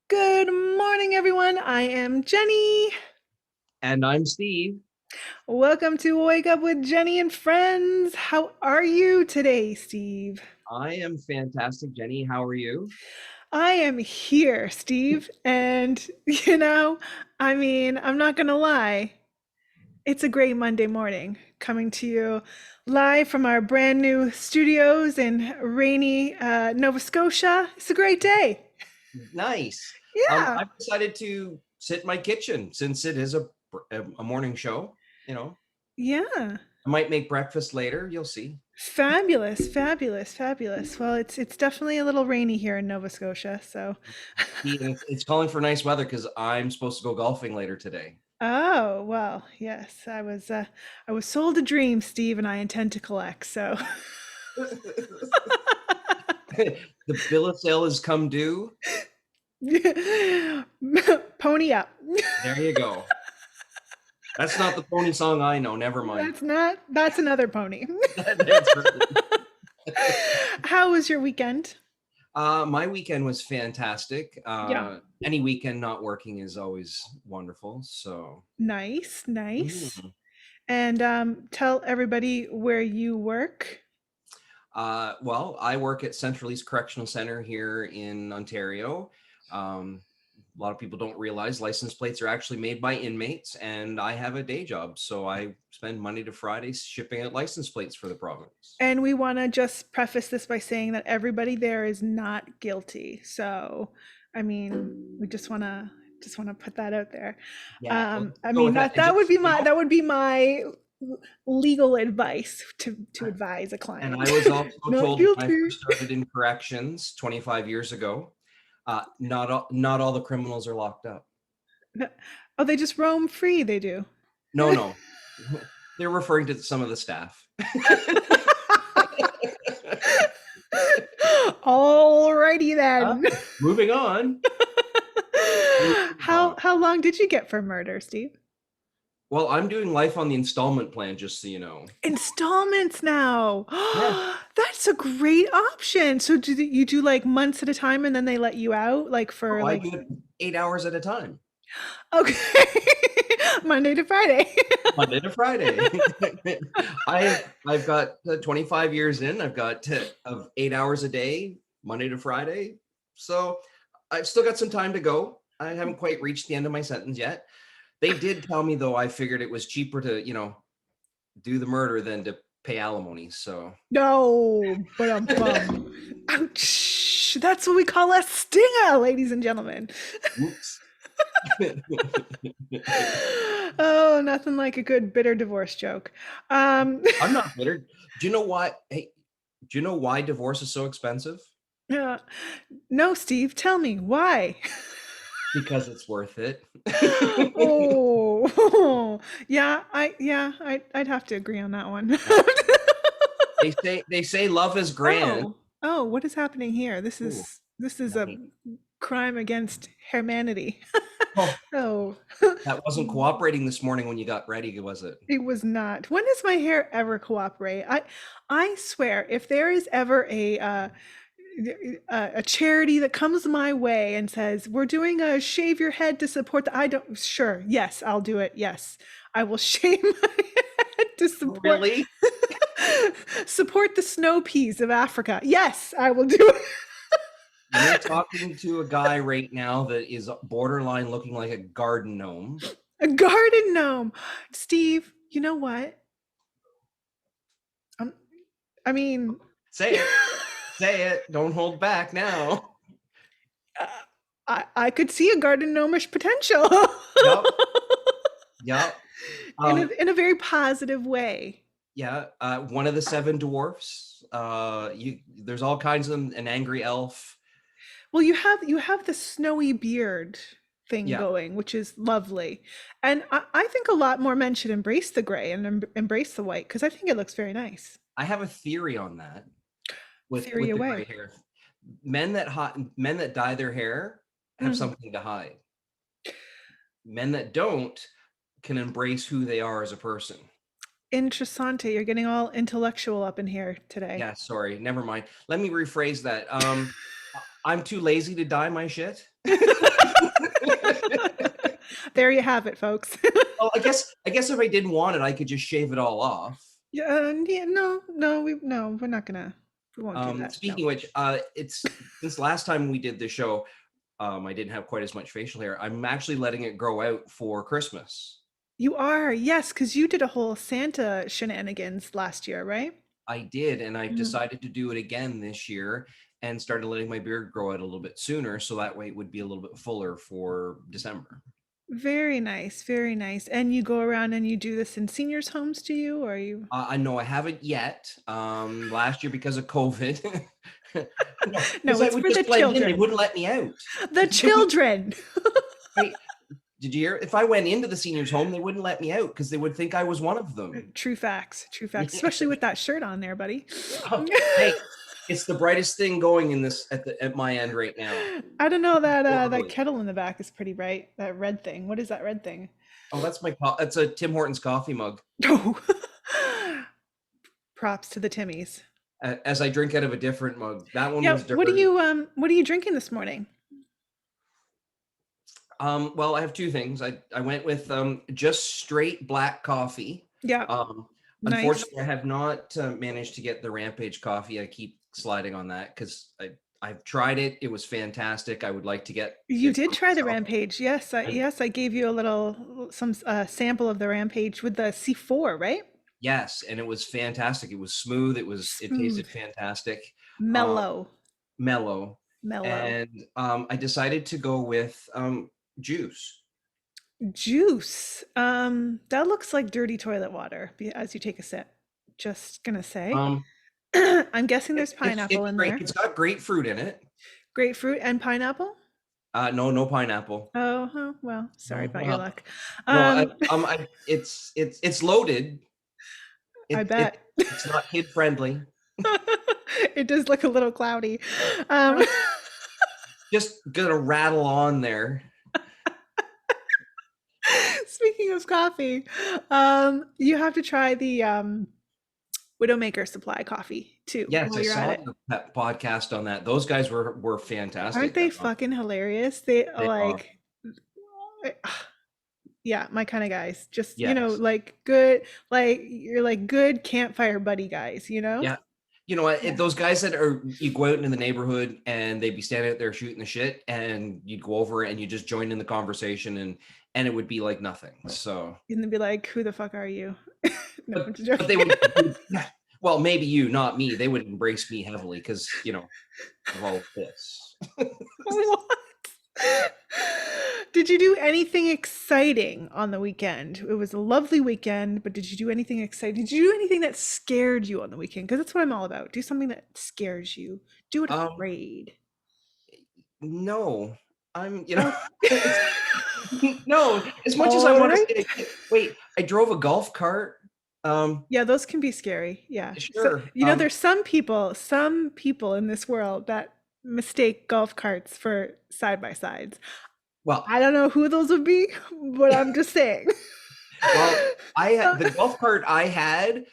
Good morning, everyone. I am Jenny. And I'm Steve. Welcome to Wake Up with Jenny and Friends. How are you today, Steve? I am fantastic, Jenny. How are you? I am here, Steve. And, I'm not going to lie. It's a great Monday morning coming to you live from our brand new studios in rainy Nova Scotia. It's a great day. Nice. Yeah. I've decided to sit in my kitchen since it is a morning show. You know, Yeah. I might make breakfast later. You'll see. Fabulous, fabulous, fabulous. Well, it's definitely a little rainy here in Nova Scotia, so It's calling for nice weather because I'm supposed to go golfing later today. oh, well, yes, I was sold a dream, Steve, and I intend to collect, so The bill of sale has come due. pony up. There you go. That's not the pony song I know. Never mind. That's another pony. That's right. How was your weekend? My weekend was fantastic. Yeah. Any weekend not working is always wonderful. Nice, nice. Mm. And tell everybody where you work. Well, I work at Central East Correctional Center here in Ontario. A lot of people don't realize license plates are actually made by inmates, and I have a day job, so I spend Monday to Friday shipping out license plates for the province. And we want to just preface this by saying that everybody there is not guilty. So, we just want to put that out there. Yeah, let's go with that. And That would just be so you my know, legal advice to advise a and client. I was also Not told when I guilty. first started in corrections 25 years ago, not all the criminals are locked up. Oh, they just roam free. They do. No, no, they're referring to some of the staff. Alrighty Uh, then. moving on. Moving on. How long did you get for murder, Steve? Well, I'm doing life on the installment plan, just so you know. Installments now. Yeah. That's a great option. So do you do like months at a time and then they let you out like for Oh, I like do it 8 hours at a time, okay. Monday to Friday. Monday to Friday. I've got 25 years in. I've got of 8 hours a day, Monday to Friday. So I've still got some time to go. I haven't quite reached the end of my sentence yet. They did tell me though, I figured it was cheaper to, do the murder than to pay alimony. So, No, but ouch. That's what we call a stinger, ladies and gentlemen. whoops. Oh, nothing like a good bitter divorce joke. Um, I'm not bitter. Do you know why? Hey, do you know why divorce is so expensive? uh, no, Steve, tell me why. Because it's worth it. Oh, I'd have to agree on that one. Yeah. They say love is grand. Oh, what is happening here? Ooh, This is a yummy. crime against humanity. Oh, Oh, that wasn't cooperating this morning when you got ready, was it? it was not. When does my hair ever cooperate? I swear, if there is ever a charity that comes my way and says we're doing a shave your head to support the, I don't, sure, yes, I'll do it. Yes, I will shave my head to support Really? support the snow peas of Africa. Yes, I will do it. You're talking to a guy right now that is borderline looking like a garden gnome. A garden gnome. Steve, you know what? Um, I mean, Say it. Say it. Don't hold back now. uh, I could see a garden gnomish potential Yep. Yep. in a very positive way. Yeah. One of the seven dwarfs. There's all kinds of them, an angry elf. Well, you have the snowy beard thing Yeah. going, which is lovely, and I think a lot more men should embrace the gray and embrace the white because I think it looks very nice. I have a theory on that Theory with the gray away. hair. Men that dye their hair have Mm. something to hide. Men that don't can embrace who they are as a person. Interessante. You're getting all intellectual up in here today. Yeah, sorry, never mind. Let me rephrase that. I'm too lazy to dye my shit. There you have it, folks. Well, I guess if I didn't want it, I could just shave it all off. Yeah, yeah, no, we're not gonna, we won't do that. No. Speaking of which, it's since last time we did the show, I didn't have quite as much facial hair. I'm actually letting it grow out for Christmas. You are, yes, because you did a whole Santa shenanigans last year, right? I did, and I've Mm. decided to do it again this year and started letting my beard grow out a little bit sooner, so that way it would be a little bit fuller for December. Very nice, very nice. And you go around and you do this in seniors' homes, do you? Or are you? I know I haven't yet. Last year because of COVID, no, No, because I it's would for the just blend in. They children. wouldn't let me out. The children. Right? Did you hear? If I went into the seniors' home, they wouldn't let me out because they would think I was one of them. True facts, true facts, especially with that shirt on there, buddy. Oh, hey, it's the brightest thing going in this at my end right now. I don't know, that So that early. kettle in the back is pretty bright. That red thing. What is that red thing? Oh, that's a Tim Hortons coffee mug. Oh. Props to the Timmies. As I drink out of a different mug. That one Yeah, was dirty. what are you drinking this morning? Well, I have two things. I went with just straight black coffee. Yeah, Um, nice. Unfortunately, I have not managed to get the Rampage coffee. I keep sliding on that because I've tried it. It was fantastic. I would like to get You it did for try the myself. Rampage. Yes, And I gave you a little some sample of the Rampage with the C4, right? yes, and it was fantastic. It was smooth. It Smooth, tasted fantastic. Um, mellow, Mellow. mellow. And I decided to go with juice. Juice. That looks like dirty toilet water as you take a sip. Just gonna say. Um, I'm guessing there's pineapple it's in great. there. It's got grapefruit in it. Grapefruit and pineapple? No, no pineapple. Oh, well, sorry No, about your well, luck. no. Um, It's loaded. I It it bet. it's not kid friendly. It does look a little cloudy. Um, Just gonna rattle on there. speaking of coffee, you have to try the Widowmaker Supply coffee too Yes, while I you're at saw it. that podcast on that. Those guys were Aren't fantastic. they fucking hilarious? They are They are. like, yeah, my kind of guys. Just, Yes. like good, like you're like good campfire buddy guys, you know? Yeah. You know what? Yeah. Those guys that are you go out into the neighborhood and they'd be standing out there shooting the shit, and you'd go over and you just join in the conversation, and it would be like nothing. So, And then be like, who the fuck are you? No, but I'm just but they joking. would, well, maybe you, not me. They would embrace me heavily because of all of this. What? Did you do anything exciting on the weekend? It was a lovely weekend, but did you do anything exciting? Did you do anything that scared you on the weekend? Because that's what I'm all about. Do something that scares you. Do it Um, afraid. no, Oh. it's, no. As much as I All want to right. say, wait, I drove a golf cart. Yeah, those can be scary. Yeah. So, Sure. there's some people in this world that mistake golf carts for side by sides. Well, I don't know who those would be, but I'm just saying. Well, So, the golf cart I had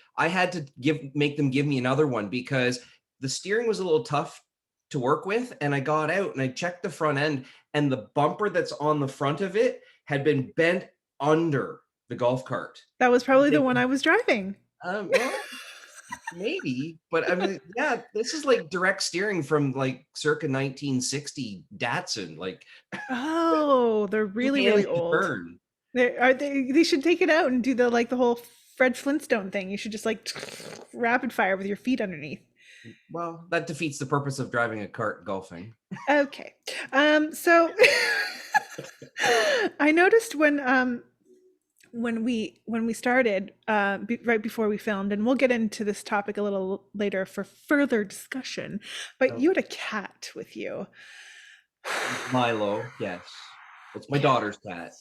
to make them give me another one because the steering was a little tough to work with, and I got out and I checked the front end, and the bumper that's on the front of it had been bent under the golf cart. that was probably the They- one I was driving. well, maybe, but I mean, yeah, this is like direct steering from like circa 1960 Datsun, like Oh, they're two really, really hands to old. turn. They should take it out and do the whole Fred Flintstone thing. You should just like rapid fire with your feet underneath. Well, that defeats the purpose of driving a cart golfing. Okay. So I noticed when we started right before we filmed, and we'll get into this topic a little later for further discussion, but So, you had a cat with you. Milo, yes. It's my daughter's cat.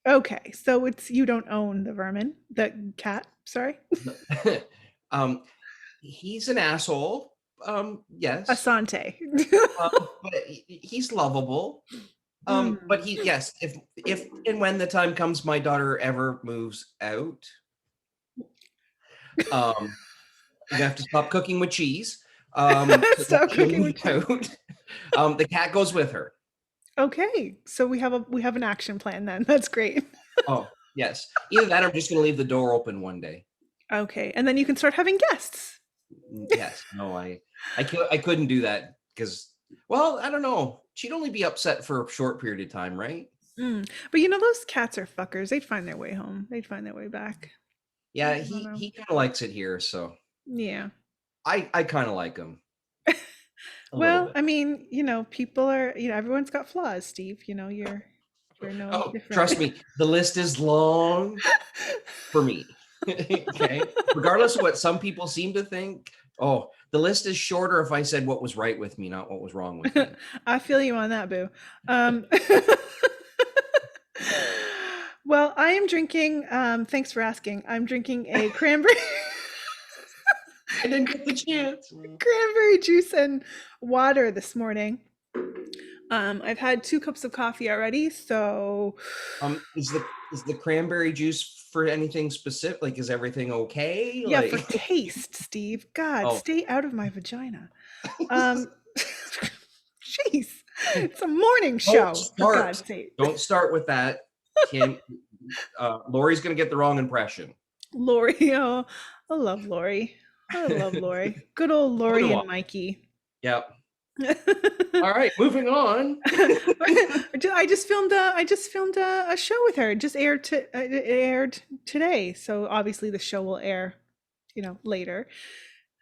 Okay, so you don't own the vermin, the cat, sorry. um, he's an asshole. Yes. Asante. But he's lovable. But Hmm. yes, if and when the time comes my daughter ever moves out, um, we have to stop cooking with cheese. So that Stop she'll cooking move with cheese. out. The cat goes with her. Okay, so we have an action plan then. That's great. Oh, yes. Either that or I'm just going to leave the door open one day. Okay, and then you can start having guests. Yes. No, I couldn't do that because, well, I don't know. She'd only be upset for a short period of time, right? Mm. But you know, those cats are fuckers. They'd find their way home. They'd find their way back. Yeah, I don't know. he kind of likes it here, so Yeah. I kind of like him a little Well, bit. I mean, you know, people are, you know, everyone's got flaws, Steve. You know, you're no Oh, different. trust me, the list is long for me. Okay, regardless of what some people seem to think. Oh, the list is shorter if I said what was right with me, not what was wrong with me. I feel you on that, boo. Um, well, I am drinking, thanks for asking. I'm drinking a cranberry I didn't get the chance. cranberry juice and water this morning. I've had 2 cups of coffee already, so Is the cranberry juice for anything specific? Like, is everything okay? yeah, for Like, taste, Steve. God, oh, stay out of my vagina. Um, jeez, it's a morning don't show, for start. God's sake. Don't start with that. Kim, Lori's gonna get the wrong impression. Lori, oh, I love Lori. I love Lori. Good old So Lori do I. and Mikey. Yeah. All right, moving on. I just filmed a show with her. It just it aired today. So obviously the show will air, you know, later.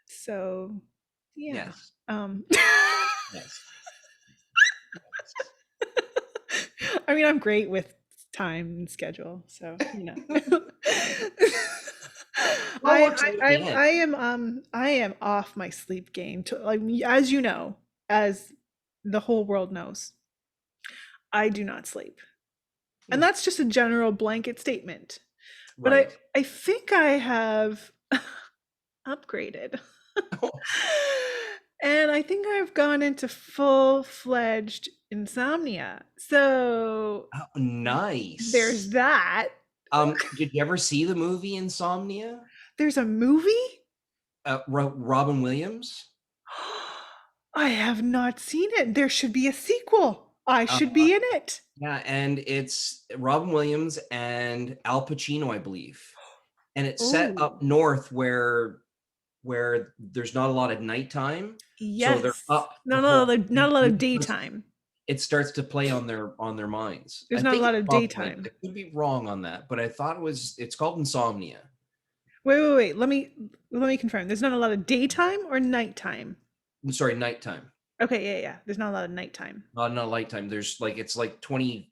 So yeah. Yes. Um Yes. I mean, I'm great with time and schedule, so you know. It all works out in the end. I am off my sleep game to, like, as you know, as the whole world knows. I do not sleep. And Hmm. that's just a general blanket statement. But Right. I think I have upgraded. And I think I've gone into full-fledged insomnia. So Oh, there's nice. that. Did you ever see the movie Insomnia? There's a movie? Robin Williams. I have not seen it. There should be a sequel. I Uh, should be in it. yeah, and it's Robin Williams and Al Pacino, I believe. And it's set Oh, up north where there's not a lot of nighttime, so they're yes. up the No, no, whole not a lot of because daytime. it starts to play on their minds. There's I not a think lot it's of probably night. daytime. I could be wrong on that, but I thought it's called Insomnia. Wait. Let me confirm. There's not a lot of daytime or nighttime. I'm sorry, nighttime, Okay, yeah. There's not a lot of nighttime. not nighttime. There's like it's like 20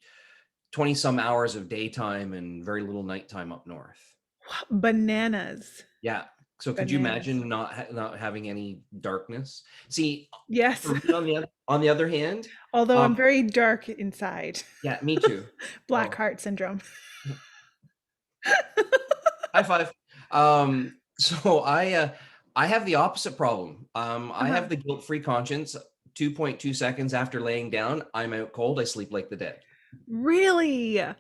some hours of daytime and very little nighttime up north. Bananas. Yeah. So could you Bananas. imagine not having any darkness? See, Yes. for me on the other hand, Although I'm um, very dark inside. yeah, me too. Black Oh, heart syndrome. high five. So I have the opposite problem. I Uh-huh. have the guilt-free conscience. 2.2 seconds after laying down, I'm out cold. I sleep like the dead. Really? Yeah.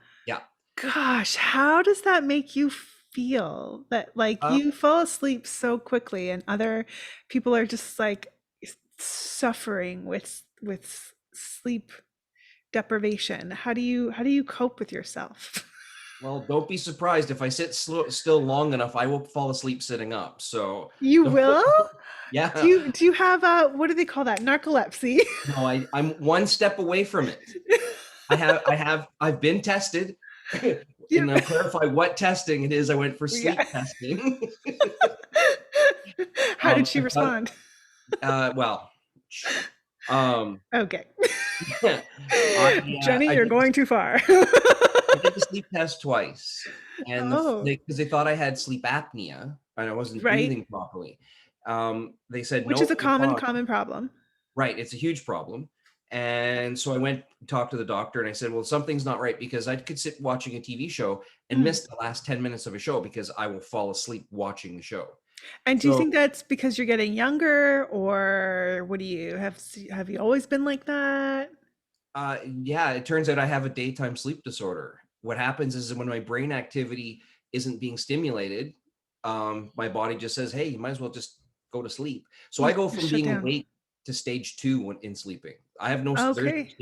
Gosh, how does that make you feel that, like, Um, you fall asleep so quickly and other people are just like suffering with sleep deprivation? How do you cope with yourself? well, don't be surprised if I sit still long enough, I will fall asleep sitting up. So, You will? yeah. Do you have what do they call that? Narcolepsy? No, I'm one step away from it. I've been tested. You And I'll clarify what testing it is. I went for yeah. sleep testing. How did she I got, respond? well, um, Okay. I Jenny, you're going too far. I did the sleep test twice, and Oh, because they thought I had sleep apnea and I wasn't right. breathing properly. They said Which is no, a you're fine. common problem. Right, it's a huge problem. And so I went talked to the doctor and I said, well, something's not right because I could sit watching a TV show and Mm. miss the last 10 minutes of a show because I will fall asleep watching the show. And do you So think that's because you're getting younger, or what do you have you always been like that? yeah, it turns out I have a daytime sleep disorder. What happens is when my brain activity isn't being stimulated, my body just says, hey, you might as well just go to sleep. So I go Just from shut being down. awake to stage two in sleeping. I have no, there's Okay.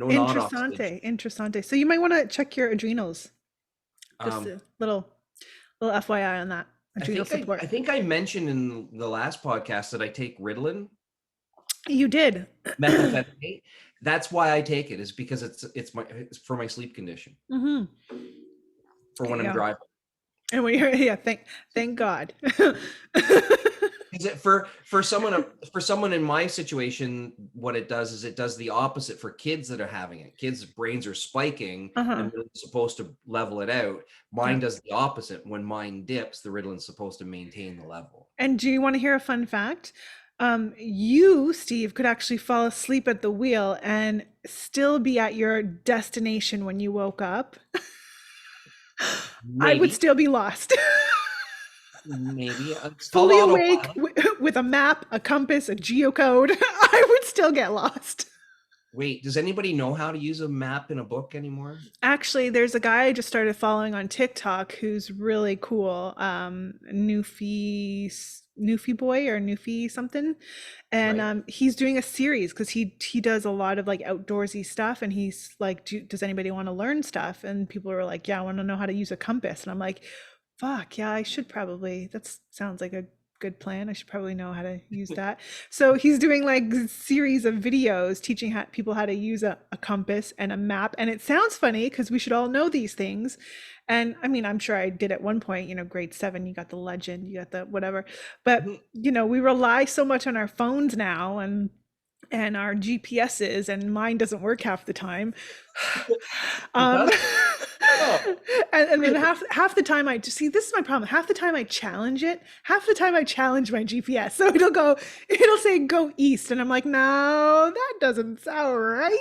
no nod oxidation. Interessante, interessante. So you might want to check your adrenals. Just Um, a little FYI on that. Adrenal I support. think I mentioned in the last podcast that I take Ritalin, You did. methamphetamine. That's why I take it, is because it's for my sleep condition, Hmm. for when I'm Yeah. driving. And when you're, yeah, thank God. Is it for someone in my situation? What it does is it does the opposite for kids that are having it. Kids' brains are spiking, Uh-huh. and Ritalin's supposed to level it out. Yeah. Mine does the opposite. When mine dips, the Ritalin's supposed to maintain the level. And do you want to hear a fun fact? You, Steve, could actually fall asleep at the wheel and still be at your destination when you woke up. I would Maybe, still be lost. maybe it's called Fully awake autopilot. with a map, a compass, a geocode. I would still get lost. Wait, does anybody know how to use a map in a book anymore? Actually, there's a guy I just started following on TikTok who's really cool. Newfie boy or Newfie something, and Right. he's doing a series because he does a lot of like outdoorsy stuff, and he's like, does anybody want to learn stuff? And people are like, yeah, I want to know how to use a compass, and I'm like, fuck yeah, I should probably. That sounds like a good plan. I should probably know how to use that. So he's doing like series of videos teaching people how to use a compass and a map. And it sounds funny because we should all know these things. And I mean, I'm sure I did at one point, grade 7, you got the legend, you got the whatever. But, Mhm. we rely so much on our phones now and our GPSs, and mine doesn't work half the time. It um, does. Oh, and then really? half the time I just see, this is my problem. Half the time I challenge it. Half the time I challenge my GPS. So it'll say go east, and I'm like, no, that doesn't sound right.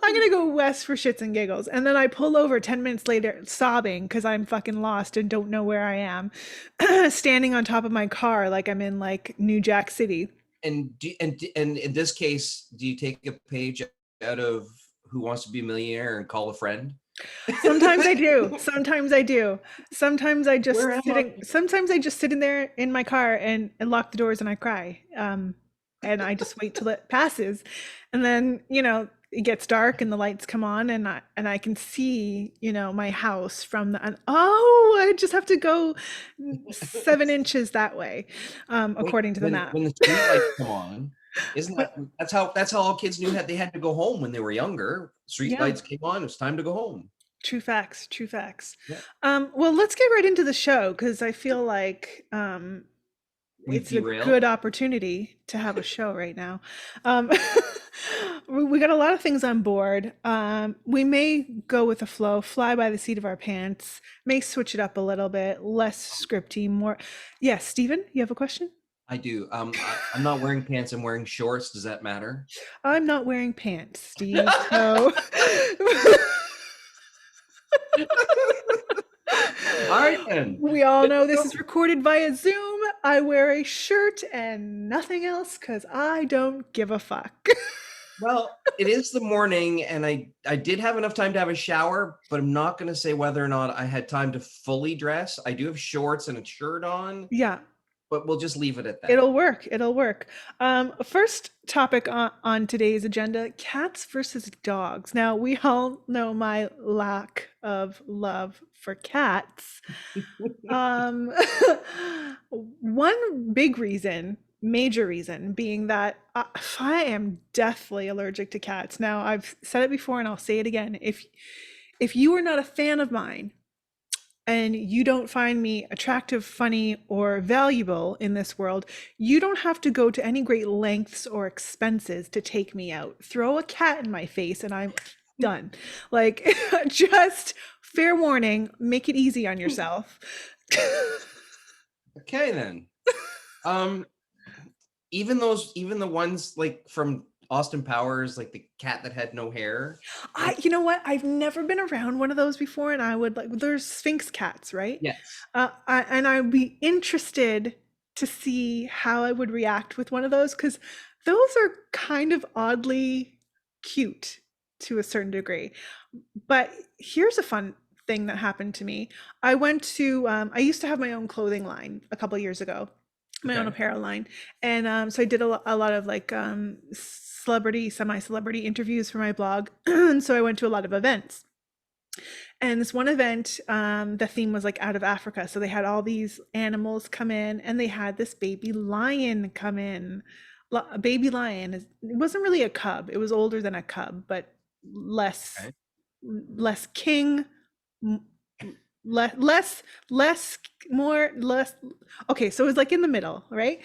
I'm gonna go west for shits and giggles, and then I pull over 10 minutes later, sobbing because I'm fucking lost and don't know where I am, standing on top of my car like I'm in like New Jack City. And in this case, do you take a page out of Who Wants to Be a Millionaire and call a friend? Sometimes I do. Sometimes I do. Where am I? Sometimes I just sit in there in my car and lock the doors and I cry. And I just wait till it passes. And then, it gets dark and the lights come on and I can see, my house from the, and, oh, I just have to go 7 inches that way, Wait, according to the map. when the street lights come on, isn't But that's how all kids knew they had to go home when they were younger. Street yeah. lights came on, it's time to go home. True facts, true facts. Yeah. Well, let's get right into the show because I feel like We've it's a derailed. good opportunity to have a show right now. Um, we got a lot of things on board. We may go with the flow, fly by the seat of our pants, may switch it up a little bit, less scripty, more. Yes, Stephen, you have a question? I do. I'm not wearing pants, I'm wearing shorts. Does that matter? I'm not wearing pants, Steve. So. All right then. We all Good know to this is go. recorded via Zoom. I wear a shirt and nothing else because I don't give a fuck. Well, it is the morning, and I did have enough time to have a shower, but I'm not going to say whether or not I had time to fully dress. I do have shorts and a shirt on, Yeah, but we'll just leave it at that. it'll work. It'll work. First topic on today's agenda, cats versus dogs. Now, we all know my lack of love for cats. Um, one big reason, major reason, being that I am deathly allergic to cats. Now, I've said it before and I'll say it again. If you are not a fan of mine and you don't find me attractive, funny, or valuable in this world, you don't have to go to any great lengths or expenses to take me out. Throw a cat in my face and I'm done. Like, just fair warning, make it easy on yourself. Okay then. Um, even the ones like from Austin Powers, like the cat that had no hair. Like, You know what? I've never been around one of those before, and I would like. There's Sphinx cats, right? yes. And I'd be interested to see how I would react with one of those because those are kind of oddly cute to a certain degree. But here's a fun thing that happened to me. I used to have my own clothing line a couple years ago, my own Okay. apparel line. And so I did a lot of like celebrity, semi-celebrity interviews for my blog. And so I went to a lot of events. And this one event, the theme was like out of Africa. So they had all these animals come in, and they had this baby lion come in. A baby lion. It wasn't really a cub. It was older than a cub, but less Okay. less king, less less more less. Okay, so it was like in the middle, right?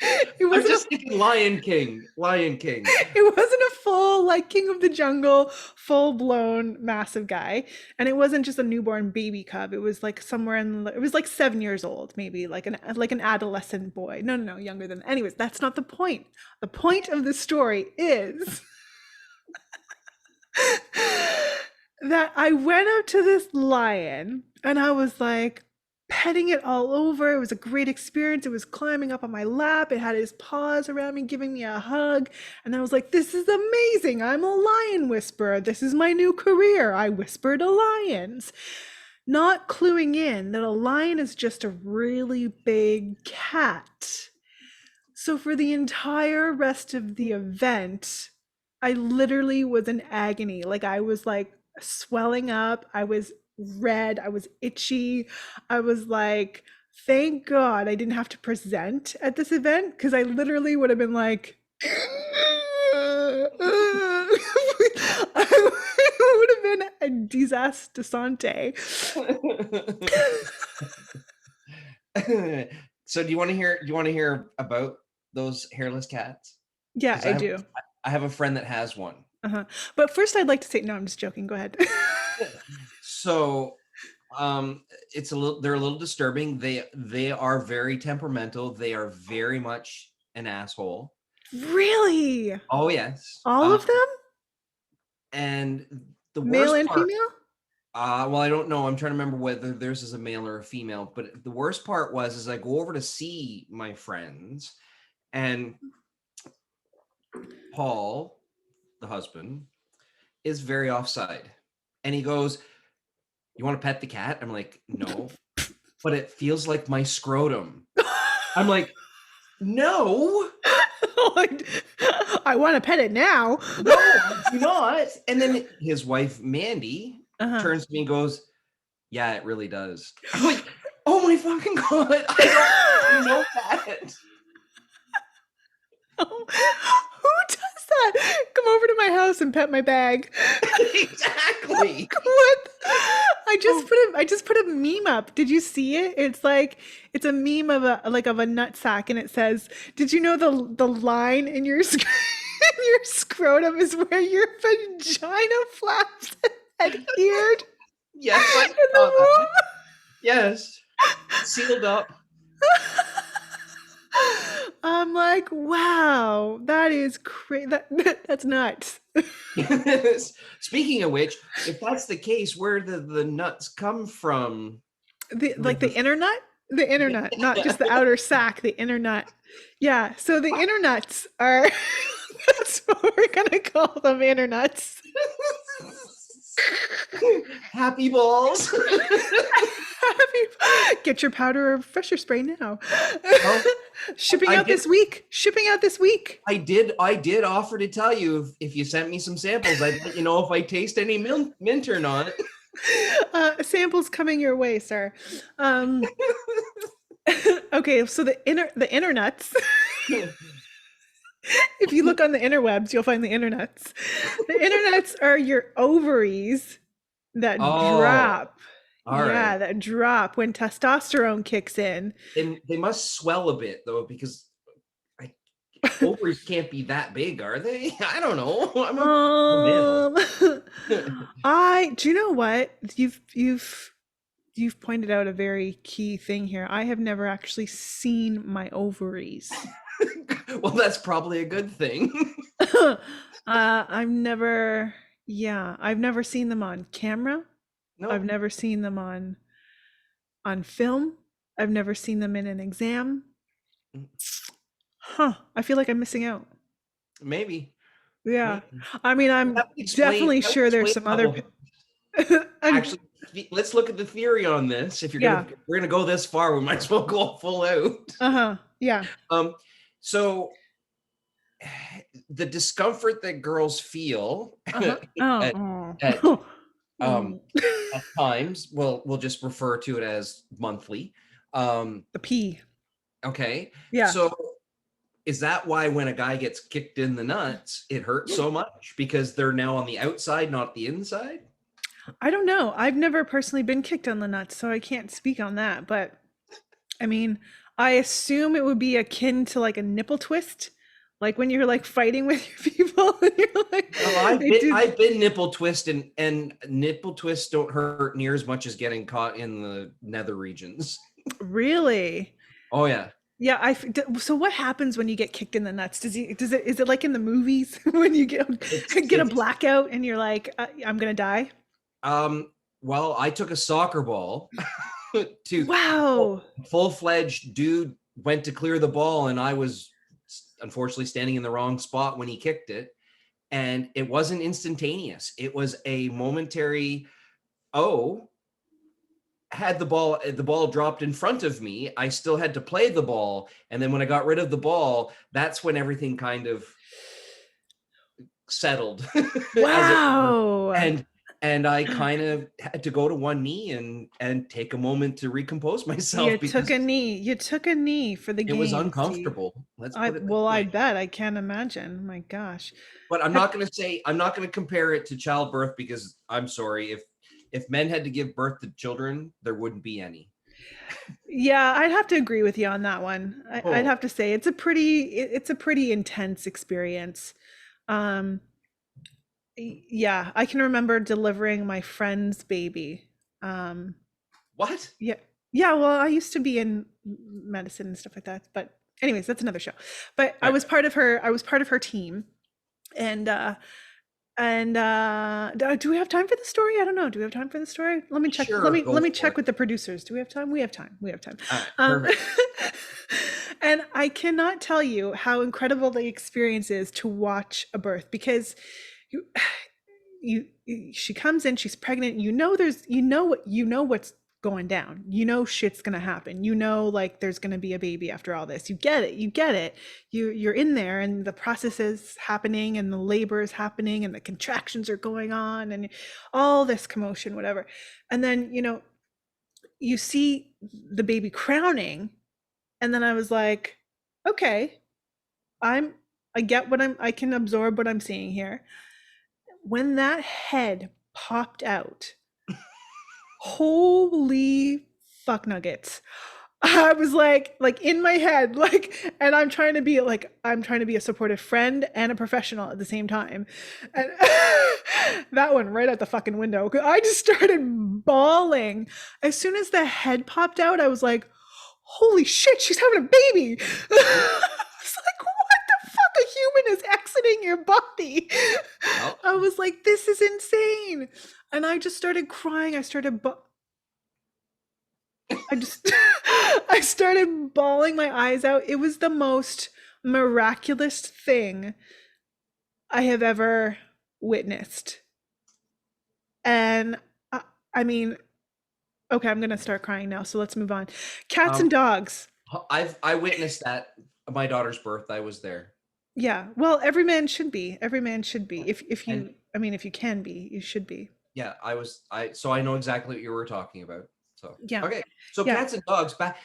It I'm wasn't a just thinking Lion King. Lion King. it wasn't a full like king of the jungle, full blown massive guy, and it wasn't just a newborn baby cub. It was like somewhere it was like 7 years old, maybe like an adolescent boy. No, no, no, younger than. Anyways, that's not the point. The point of the story is that I went up to this lion and I was like petting it all over. It was a great experience. It was climbing up on my lap. It had his paws around me, giving me a hug. And I was like, this is amazing. I'm a lion whisperer. This is my new career. I whisper to lions. Not cluing in that a lion is just a really big cat. So for the entire rest of the event, I literally was in agony. Like I was like swelling up. I was red. I was itchy. I was like, thank God I didn't have to present at this event because I literally would have been like, I would have been a disaster sante. So do you want to hear? Do you want to hear about those hairless cats? Yeah, Because I do. I have a friend that has one. Uh-huh. But first, I'd like to say, no, I'm just joking. Go ahead. So it's a little, they're a little disturbing. They are very temperamental. They are very much an asshole. Really? Oh yes. All of them? And the Male worst and part, female? well, I don't know. I'm trying to remember whether theirs is a male or a female, but the worst part was is I go over to see my friends, and Paul, the husband, is very offside. And he goes, "You want to pet the cat?" I'm like, "No." "But it feels like my scrotum." I'm like, "No, I want to pet it now. no, I do not." And then his wife, Mandy, Uh-huh. turns to me and goes, "Yeah, it really does." I'm like, "Oh my fucking God. I don't know that." Who does that? Come over to my house and pet my bag. Exactly. What? I just put a meme up. Did you see it? It's like it's a meme of a nut sack, and it says, "Did you know the line in your in your scrotum is where your vagina flaps adhered Yes, I in the saw that. womb?" Yes. Sealed up. I'm like, wow, that is crazy. That's nuts. Speaking of which, if that's the case, where the nuts come from? Like the inner nut, not just the outer sac, the inner nut. Yeah. So the inner nuts are. That's what we're gonna call them, inner nuts. Happy balls. Get your powder or fresher spray now. Well, Shipping I out did. this week. Shipping out this week. I did offer to tell you if you sent me some samples, I'd let you know if I taste any mint or not. Samples coming your way, sir. Okay, so the inner nuts. If you look on the interwebs, you'll find the internuts. The internuts are your ovaries that Oh, drop. all Yeah, right. that drop when testosterone kicks in. And they must swell a bit though, because I, ovaries can't be that big, are they? I don't know. I'm a male. Um, I do you know what? You've pointed out a very key thing here. I have never actually seen my ovaries. Well, that's probably a good thing. I've never, yeah, I've never seen them on camera. I've No, never seen them on film. I've never seen them in an exam. Huh. I feel like I'm missing out. maybe. Yeah. Maybe. I mean, I'm definitely That would sure there's explain some a other. couple. I'm Actually, let's look at the theory on this. If yeah. we're gonna go this far, we might as well go full out. Uh-huh. Yeah. So the discomfort that girls feel Uh-huh. at, Oh, at oh. um, Mm. at times, we'll just refer to it as monthly. Um, The pee. okay, Yeah. so is that why when a guy gets kicked in the nuts, it hurts so much because they're now on the outside, not the inside? I don't know. I've never personally been kicked on the nuts, so I can't speak on that. But I mean, I assume it would be akin to like a nipple twist, like when you're like fighting with your people and you're like, No, they do. I've been nipple twist, and nipple twists don't hurt near as much as getting caught in the nether regions. Really? Oh yeah. Yeah, so what happens when you get kicked in the nuts? Is it like in the movies when you It's get a it's blackout and you're like, I'm gonna die? well, I took a soccer ball to Wow. full-fledged dude went to clear the ball, and I was unfortunately standing in the wrong spot when he kicked it. And it wasn't instantaneous. It was a momentary, oh, had the ball dropped in front of me, I still had to play the ball. And then when I got rid of the ball, that's when everything kind of settled, as it were. Wow. And I kind of had to go to one knee and take a moment to recompose You myself took a because knee. You took a knee for the it was game, Steve. uncomfortable. Let's I put it that well, I way. bet. I can't imagine. My gosh. But Have, I'm not going to compare it to childbirth because I'm sorry, if men had to give birth to children, there wouldn't be any. yeah, I'd have to agree with you on that one. I'd Oh, have to say it's a pretty intense experience. Um, yeah, I can remember delivering my friend's baby. Um, what? yeah, yeah. Well, I used to be in medicine and stuff like that, but anyways, that's another show. But All right. I was part of her team, and do we have time for the story? I don't know. Do we have time for the story? Let me check. Sure, Let go me for check it. with the producers. Do we have time? We have time. We have time. All right, Um, perfect. and I cannot tell you how incredible the experience is to watch a birth because you she comes in, she's pregnant, you know what's going down, you know shit's gonna happen, you know like there's gonna be a baby after all this, you get it, you're in there and the process is happening and the labor is happening and the contractions are going on and all this commotion, whatever. And then you see the baby crowning, and then I was like, okay, i'm I can absorb what I'm seeing here. When that head popped out, holy fuck nuggets. I was like in my head, like, and I'm trying to be a supportive friend and a professional at the same time. And that went right out the fucking window. I just started bawling. As soon as the head popped out, I was like, holy shit, she's having a baby. I was like, what the fuck? A human is exiting your body. Well, I was like, this is insane. And I just started crying. I just I started bawling my eyes out. It was the most miraculous thing I have ever witnessed. And I mean, okay, I'm gonna start crying now, so let's move on. Cats and um, dogs. I witnessed that my daughter's birth. I was there, Yeah. Well, every man should be. Every man should be. If and you I mean if you can be, you should be. yeah, so I know exactly what you were talking about. So Yeah. okay, so Yeah. cats and dogs back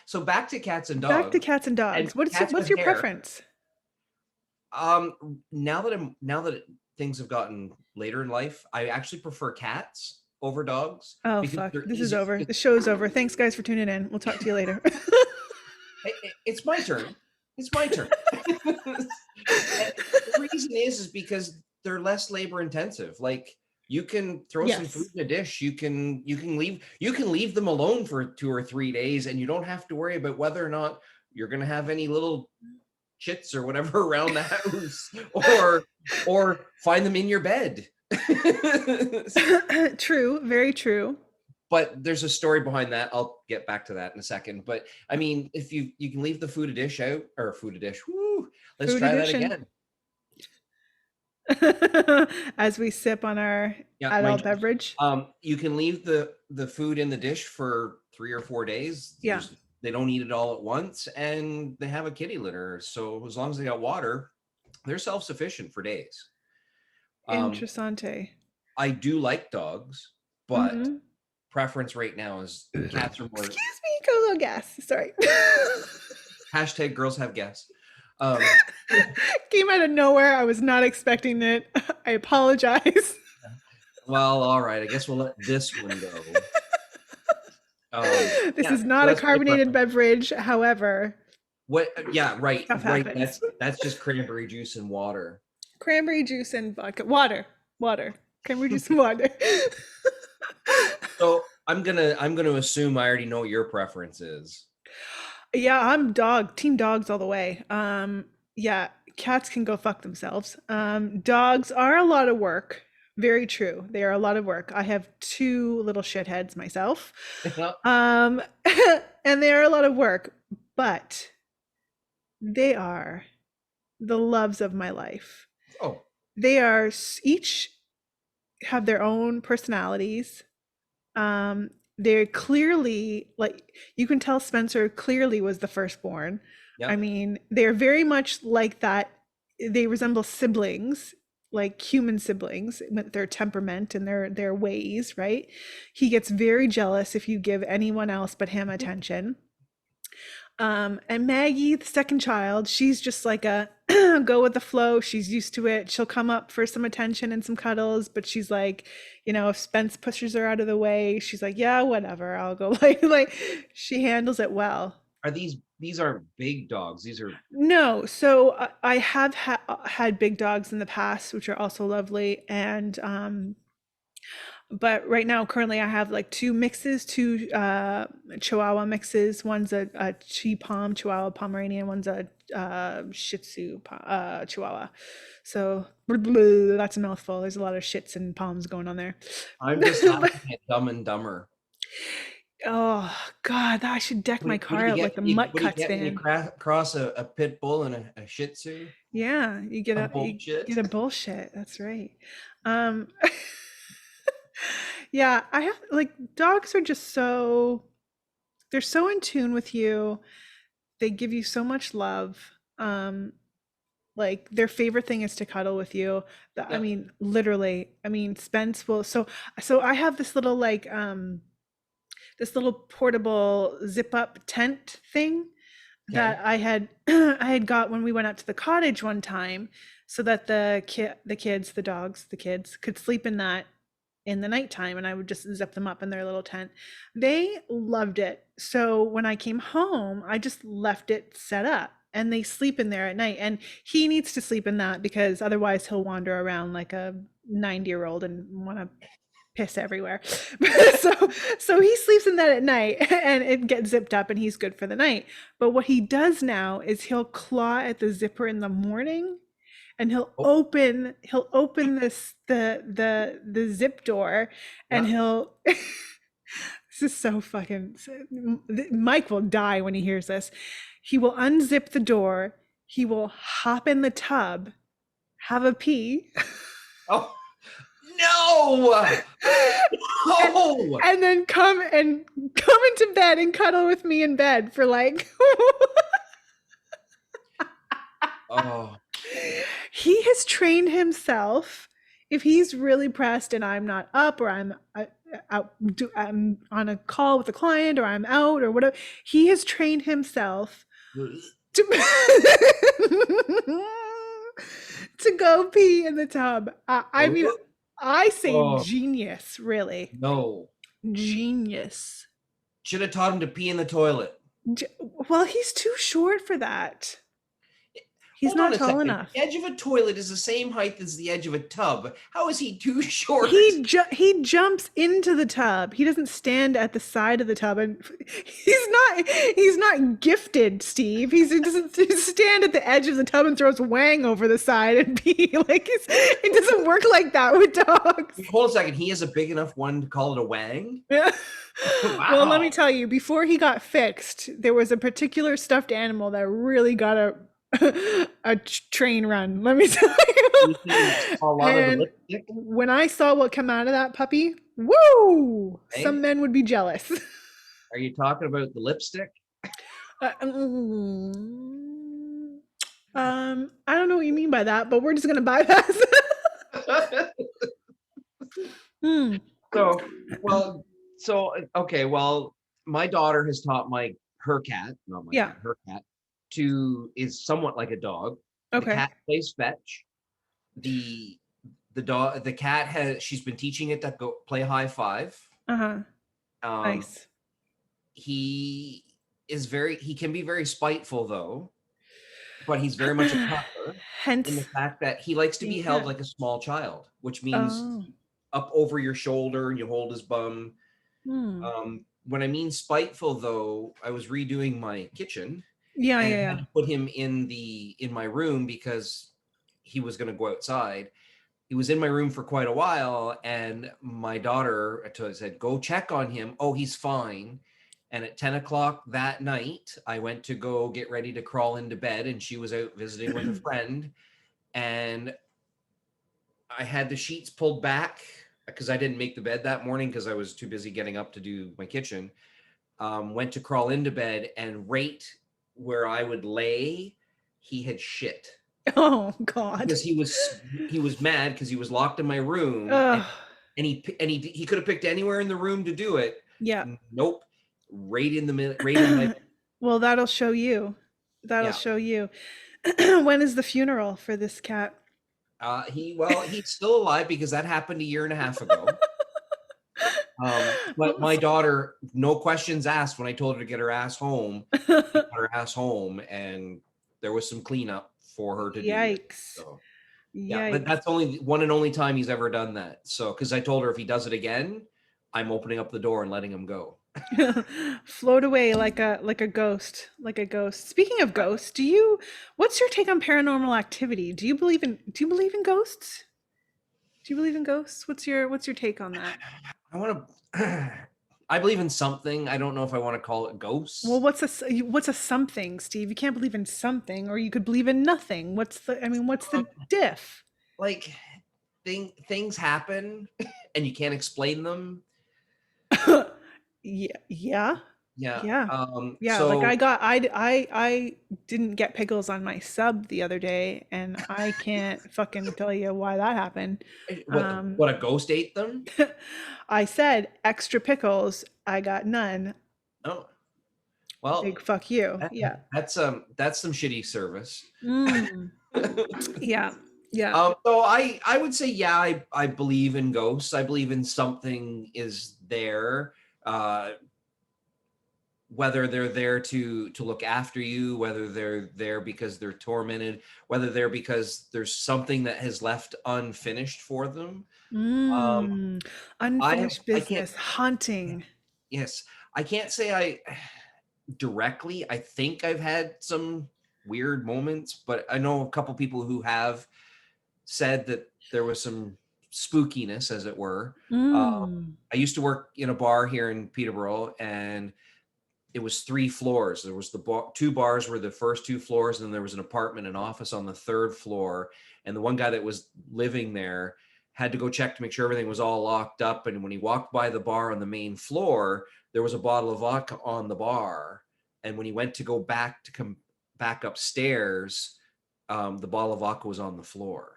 to cats and Back to dogs cats and and dogs. cats What's with your hair. preference? Now that things have gotten later in life, I actually prefer cats over dogs Oh because fuck. they're This is easier. over. The show's over. Thanks guys for tuning in. We'll talk to you later. It's my turn. It's my turn. And the reason is because they're less labor intensive. Like you can throw some food Yes. in a dish. You can leave them alone for 2 or 3 days, and you don't have to worry about whether or not you're going to have any little chits or whatever around the house, or find them in your bed. True, very true. But there's a story behind that. I'll get back to that in a second. But I mean, if you can leave the food a dish out or food a dish, whoo, let's Food try that addiction. again. As we sip on our Yeah, my adult beverage. you can leave the food in the dish for 3 or 4 days. Yeah. They don't eat it all at once, and they have a kitty litter. So as long as they got water, they're self-sufficient for days. Um, Interessante. I do like dogs, but Mm-hmm. preference right now is cats are more Excuse me, go a little gas. Sorry. hashtag girls have gas. Um, Came out of nowhere. I was not expecting it. I apologize. well, all right. I guess we'll let this one go. This Yeah, is so not a that's my carbonated preference. beverage. However, What? Yeah, right, stuff right. happens. That's just cranberry juice and water. Cranberry juice and vodka. Water. Water. Cranberry juice and water. So I'm gonna assume I already know what your preference is. Yeah, I'm team dogs all the way. Yeah, cats can go fuck themselves. Dogs are a lot of work. Very true. They are a lot of work. I have two little shitheads myself. Um, and they are a lot of work, but they are the loves of my life. Oh, They are each have their own personalities. They're clearly like you can tell Spencer clearly was the firstborn. I yeah. mean, they're very much like that. They resemble siblings, like human siblings, with their temperament and their ways, right? He gets very jealous if you give anyone else but him attention. And Maggie, the second child, she's just like a go with the flow. She's used to it. She'll come up for some attention and some cuddles, but she's like, if Spence pushes her out of the way, she's like, yeah, whatever. I'll go like she handles it well. Are these aren't big dogs? These are No, so I have had big dogs in the past, which are also lovely, and but right now currently I have like two Chihuahua mixes. One's a Chi Pom Chihuahua Pomeranian, one's a Shih Tzu Chihuahua. So that's a mouthful. There's a lot of shits and poms going on there. I'm just laughing at Dumb and Dumber. Oh God, I should deck my What do car you out get like the when you Mutt what do you Cuts get when you van. cross a pit bull and a Shih Tzu? Yeah, A you bullshit. get a bullshit. That's right. Um yeah, I have like dogs are just they're so in tune with you. They give you so much love. Um, like their favorite thing is to cuddle with you. I Yep. mean, literally. I mean, Spence will. So I have this little portable zip up tent thing that Okay. I had I had got when we went out to the cottage one time, so that the dogs, the kids could sleep in that in the nighttime, and I would just zip them up in their little tent. They loved it. So when I came home, I just left it set up and they sleep in there at night. And he needs to sleep in that because otherwise he'll wander around like a 90-year-old and want to piss everywhere. so so he sleeps in that at night and it gets zipped up and he's good for the night. But what he does now is he'll claw at the zipper in the morning and Oh, he'll open this the zip door and yeah. he'll this is so fucking Mike will die when he hears this. He will unzip the door, he will hop in the tub, have a pee, Oh no! and Oh! then come into bed and cuddle with me in bed for like Oh, he has trained himself. If he's really pressed and I'm not up or I'm on a call with a client or I'm out or whatever, he has trained himself to to go pee in the tub. I mean, I say oh genius, really, no! genius. Should have taught him to pee in the toilet. Well, he's too short for that. He's Hold on not a tall second. enough. The edge of a toilet is the same height as the edge of a tub. How is he too short? He jumps into the tub. He doesn't stand at the side of the tub, and he's not gifted, Steve. He doesn't stand at the edge of the tub and throws wang over the side and pee. Like it doesn't work like that with dogs. Hold a second. He has a big enough one to call it a wang. Yeah. Well, let me Wow. tell you, before he got fixed, there was a particular stuffed animal that really got a train run. Let me tell you. You saw a lot of the And lipstick. when I saw what came out of that puppy, woo! Eh? Some men would be jealous. Are you talking about the lipstick? Mm, I don't know what you mean by that, but we're just gonna bypass. Hmm. So, well, okay, well, my daughter has taught her cat, not my Yeah. cat, her cat, to is somewhat like a dog. The Okay. cat plays fetch. The the cat she's been teaching it to go play high five. Uh-huh. Um, Nice. he he can be very spiteful though, but he's very much a pupper in the Hence fact that he likes to being be a held cat. like a small child, which means Oh. up over your shoulder and you hold his bum. Hmm. When I mean spiteful, though, I was redoing my kitchen Yeah, and yeah, had yeah. to put him in my room because he was going to go outside. He was in my room for quite a while, and my daughter said, "Go check on him. Oh, he's fine." And at 10 o'clock that night, I went to go get ready to crawl into bed, and she was out visiting with a friend, and I had the sheets pulled back because I didn't make the bed that morning because I was too busy getting up to do my kitchen. Went to crawl into bed, and right where I would lay, he had shit Oh God. because he was mad because he was locked in my room, Ugh. and he could have picked anywhere in the room to do it. Yeah. Nope, right in the middle, right in my Well, that'll show you. That'll yeah. show you. When is the funeral for this cat? He's still alive because that happened a year and a half ago. But Well, my daughter, no questions asked, when I told her to get her ass home, she got her ass home, and there was some cleanup for her to do. Yikes. So yeah, but Yikes. that's only one and only time he's ever done that. So because I told her if he does it again, I'm opening up the door and letting him go. Float away like a ghost, like a ghost. Speaking of I, ghosts, what's your take on paranormal activity? Do you believe in ghosts? Do you believe in ghosts? What's your take on that? I want to. I believe in something. I don't know if I want to call it Well, ghosts. what's a something, Steve? You can't believe in something, or you could believe in nothing. What's Um, the diff? like things happen, and you can't explain them. Yeah, yeah, Yeah. yeah, yeah. Like So I didn't get pickles on my sub the other day, and I can't fucking tell you why that happened. Um, what a ghost ate them? I said extra pickles. I got none. Oh, Big well, fuck you. that, Yeah. that's some shitty service. Mm, yeah. Yeah. So I would say yeah, I believe in ghosts. I believe in something is there. Uh, whether they're there to look after you, whether they're there because they're tormented, whether they're because there's something that has left unfinished for them. Um, Mm, unfinished I can't. business, haunting. Yes, I can't say I directly. I think I've had some weird moments, but I know a couple people who have said that there was some spookiness, as it were. Uh, Mm, I used to work in a bar here in Peterborough, and it was 3 floors. There was two bars were the first 2 floors, and then there was an apartment and office on the third floor. And the one guy that was living there had to go check to make sure everything was all locked up. And when he walked by the bar on the main floor, there was a bottle of vodka on the bar. And when he went to go back to come back upstairs, the bottle of vodka was on the floor.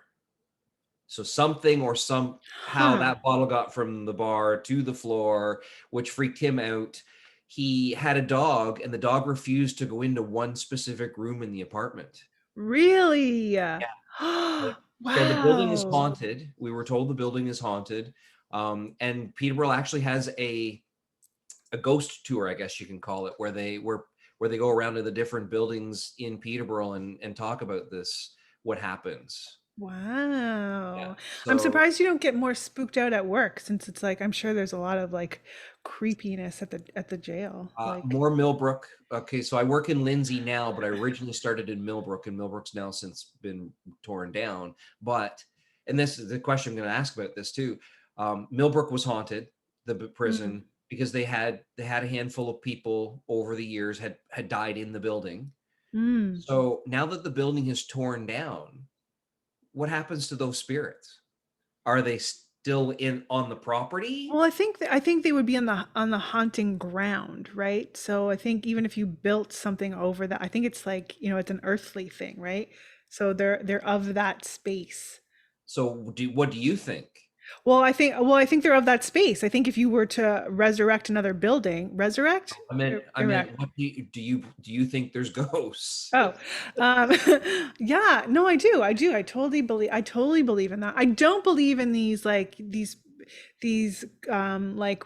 So something or somehow huh. that bottle got from the bar to the floor, which freaked him out. He had a dog, and the dog refused to go into one specific room in the apartment. Really? Like, so the building is Wow. haunted. We were told the building is haunted. And Peterborough actually has a ghost tour, I guess you can call it, where they go around to the different buildings in Peterborough and talk about what happens. Yeah. Wow. I'm So surprised you don't get more spooked out at work since it's like I'm sure there's a lot of like creepiness at the jail. Like, More Millbrook. Okay, so I work in Lindsay now, but I originally started in Millbrook, and Millbrook's now since been torn down. But, and this is the question I'm going to ask about this too. Millbrook was haunted, the mm, prison, because they had a handful of people over the years had died in the building. mm. So now that the building is torn down, what happens to those spirits? Are they still in on the property. Well, I think they would be on the haunting ground, right? So I think even if you built something over that, I think it's like, you know, it's an earthly thing, right? So they're of that space. So what do you think? Well, I think they're of that space. I think if you were to resurrect another building, resurrect? I meant, Erect. what do you think there's ghosts? Oh, um, yeah, no, I do. I do. I totally believe in that. I don't believe in these like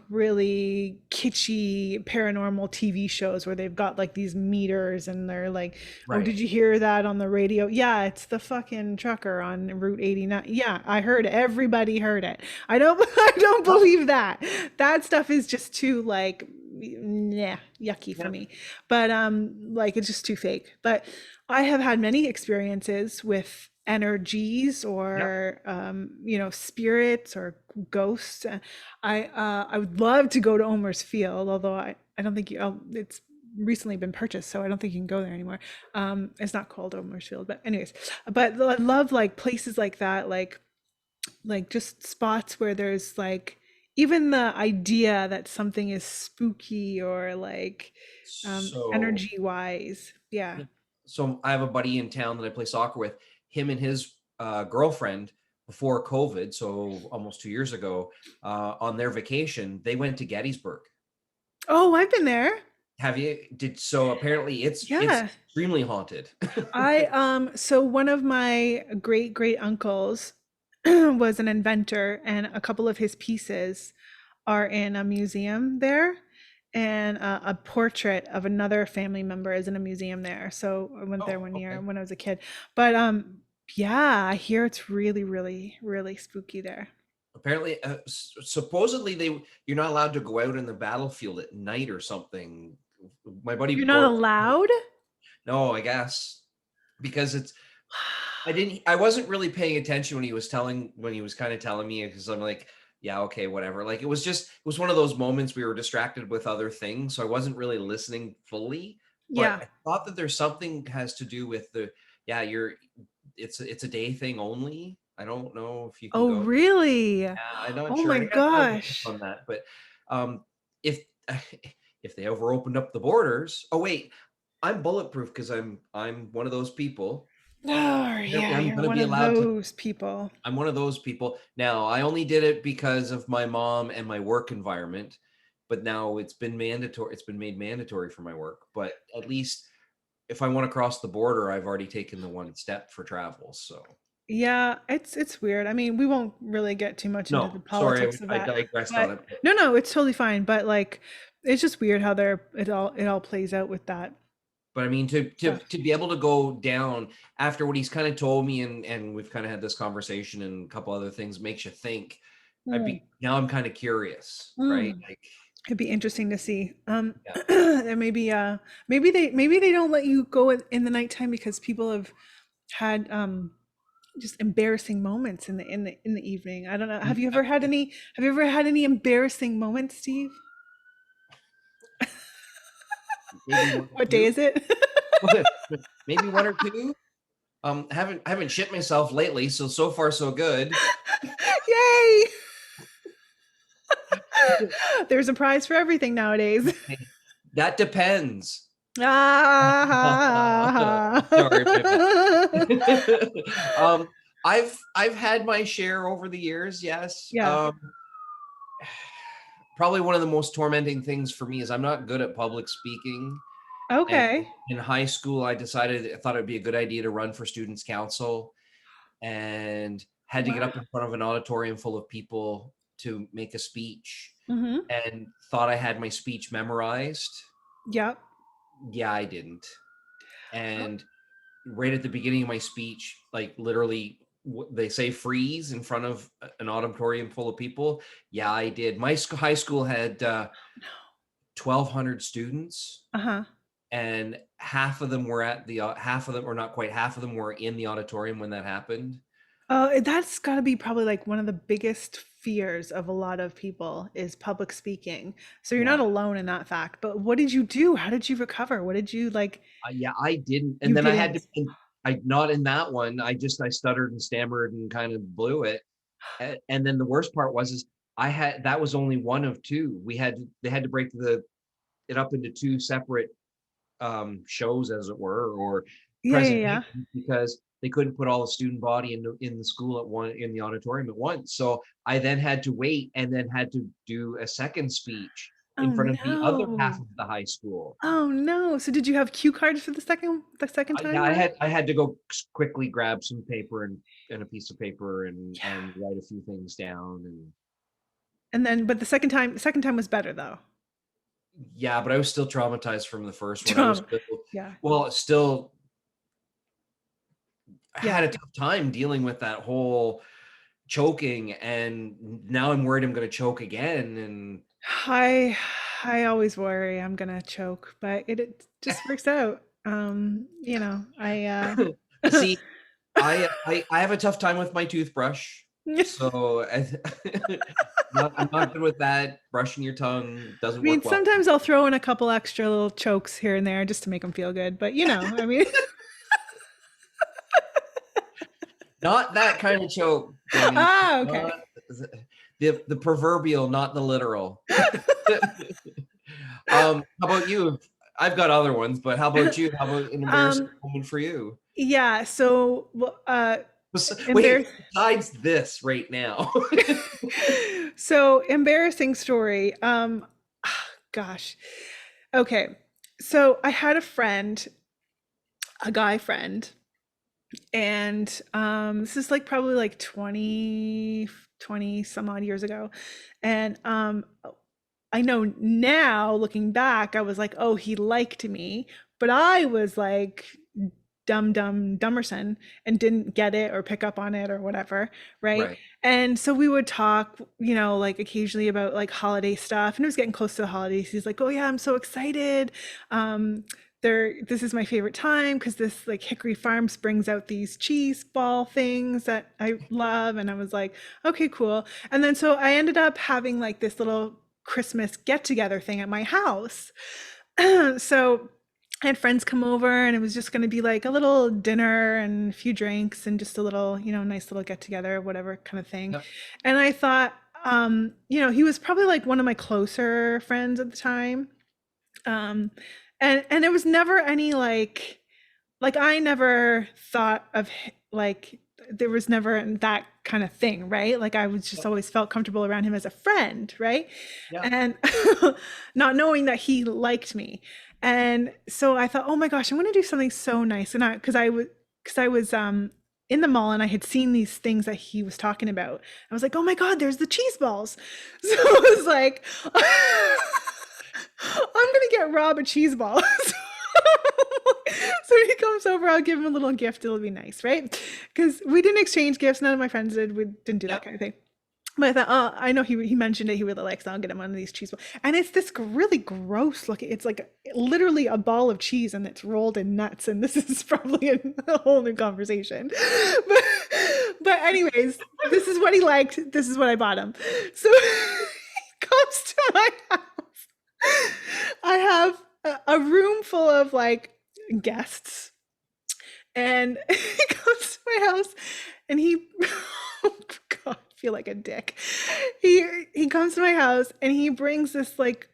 really kitschy paranormal TV shows where they've got like these meters and they're like, "Oh, Right. did you hear that on the radio?" Yeah, it's the fucking trucker on Route 89. Yeah, I heard it. Everybody heard it. I don't I don't believe that. That stuff is just too like yeah, yucky for Yeah. me. But like it's just too fake. But I have had many experiences with energies Yeah. or you know, spirits or ghosts. I would love to go to Omer's Field, although I don't think you it's recently been purchased, so I don't think you can go there anymore. It's not called Omer's Field, but anyways, but I love like places like that, like just spots where there's like even the idea that something is spooky or like So energy wise. Yeah. so I have a buddy in town that I play soccer with. Him and his girlfriend before COVID, so almost 2 years ago, on their vacation, they went to Gettysburg. Oh, I've been there. Have you? Did so? Apparently, it's Yeah. extremely haunted. So one of my great great uncles was an inventor, and a couple of his pieces are in a museum there, and a portrait of another family member is in a museum there. So I went there Oh, one year okay. when I was a kid. But yeah, I hear it's really really really spooky there. Apparently, supposedly you're not allowed to go out in the battlefield at night or something. My buddy You're not brought allowed? no, I guess because I wasn't really paying attention when he was kind of telling me because I'm like, yeah, okay, whatever. Like it was one of those moments we were distracted with other things, so I wasn't really listening fully. But Yeah. I thought that there's something has to do with the yeah, it's a day thing only. I don't know if you can Oh, go. really? I'm not Oh sure. my I got more info gosh. on that, but um, if if they ever opened up the borders, oh wait, I'm bulletproof because I'm one of those people. Oh, Apparently, yeah, I'm you're going to one be of allowed to. those people. I'm one of those people. Now, I only did it because of my mom and my work environment, but now it's been mandatory. It's been made mandatory for my work. But at least if I want to cross the border, I've already taken the one step for travel. So Yeah, it's weird. I mean, we won't really get too much into the no, sorry, politics of I that, digressed on but it. no, no, it's totally fine. But like, it's just weird how it all plays out with that But I mean, stuff. to be able to go down after what he's kind of told me, and we've kind of had this conversation and a couple other things makes you think. Mm, Now I'm kind of curious, right? mm. Like, It'd be interesting to see. yeah, And maybe they don't let you go in the nighttime because people have had just embarrassing moments in the evening. I don't know. mm, Have you ever had any embarrassing moments, Steve? maybe one or What day two, is it? maybe one or two. Haven't shit myself lately, so so far so good. Yay! There's a prize for everything nowadays. That depends. Ah. Sorry, my bad. I've had my share over the years, yes. Yeah. Probably one of the most tormenting things for me is I'm not good at public speaking. And Okay. in high school, I thought it'd be a good idea to run for students' council and had to get Wow. up in front of an auditorium full of people to make a speech Mm-hmm. and thought I had my speech memorized. Yep. Yeah, I didn't. And right at the beginning of my speech, like literally they say freeze in front of an auditorium full of people. Yeah, I did. My high school had 1,200 students, Uh-huh. and half of them were at the half of them, or not quite half of them, were in the auditorium when that happened. That's got to be probably like one of the biggest fears of a lot of people is public speaking. So you're not Yeah, alone in that fact. But what did you do? How did you recover? What did you like? yeah, I didn't, and You then I had to. didn't. I not in that one. I stuttered and stammered and kind of blew it. And then the worst part was is that was only one of two. They had to break it up into two separate shows, as it were, or Yeah, yeah, yeah. presentations, because they couldn't put all the student body in the school in the auditorium at once. So I then had to wait and then had to do a second speech in Oh front of the other half no. of the high school. Oh no. So did you have cue cards for the second Yeah, time around? I had to go quickly grab some paper and a piece of paper Yeah. and write a few things down. And And then, but the second time was better though. yeah, but I was still traumatized from the first one. I was Drama. still, Yeah. well, still, I Yeah. had a tough time dealing with that whole choking, and now I'm worried I'm going to choke again. And I I always worry I'm gonna choke, but it just works out. I see, I have a tough time with my toothbrush, so I'm not good with that. Brushing your tongue I doesn't mean, work well. sometimes I'll throw in a couple extra little chokes here and there just to make them feel good, but I mean, Not that kind of choke, Jamie. ah, okay. Not the proverbial, not the literal. How about you? I've got other ones, but how about you? How about an embarrassing Um, moment for you? yeah, so well, Wait, embarrass besides this right now. so embarrassing story. Gosh. Okay. So I had a friend, a guy friend, and this is like probably like 20 some odd years ago. And I know now looking back, I was like, oh, he liked me, but I was like dumberson and didn't get it or pick up on it or whatever, right? Right. And so we would talk, like occasionally about like holiday stuff, and it was getting close to the holidays. He's like, oh yeah, I'm so excited. This is my favorite time because this like Hickory Farms brings out these cheese ball things that I love. And I was like, okay, cool. And then so I ended up having like this little Christmas get together thing at my house. So I had friends come over, and it was just going to be like a little dinner and a few drinks and just a little, nice little get together, whatever kind of thing. Yep. And I thought, he was probably like one of my closer friends at the time. Um, and it was never any like I never thought of like there was never that kind of thing, right? Like I was just Yep. always felt comfortable around him as a friend, right? Yep. And not knowing that he liked me. And so I thought, oh my gosh, I'm going to do something so nice. And because I was in the mall, and I had seen these things that he was talking about. I was like, oh my God, there's the cheese balls. So I was like, I'm gonna get Rob a cheese ball. So he comes over, I'll give him a little gift, it'll be nice, right? Because we didn't exchange gifts, none of my friends did, we didn't do that Yep. kind of thing. But I thought, oh, I know he mentioned it, he really likes it, I'll get him one of these cheese balls. And it's this really gross looking, it's like literally a ball of cheese and it's rolled in nuts. And this is probably a whole new conversation. But, but anyways, this is what he liked, this is what I bought him. So he comes to my house. I have a room full of like guests, and he comes to my house, and he, oh God, I feel like a dick. He comes to my house, and he brings this like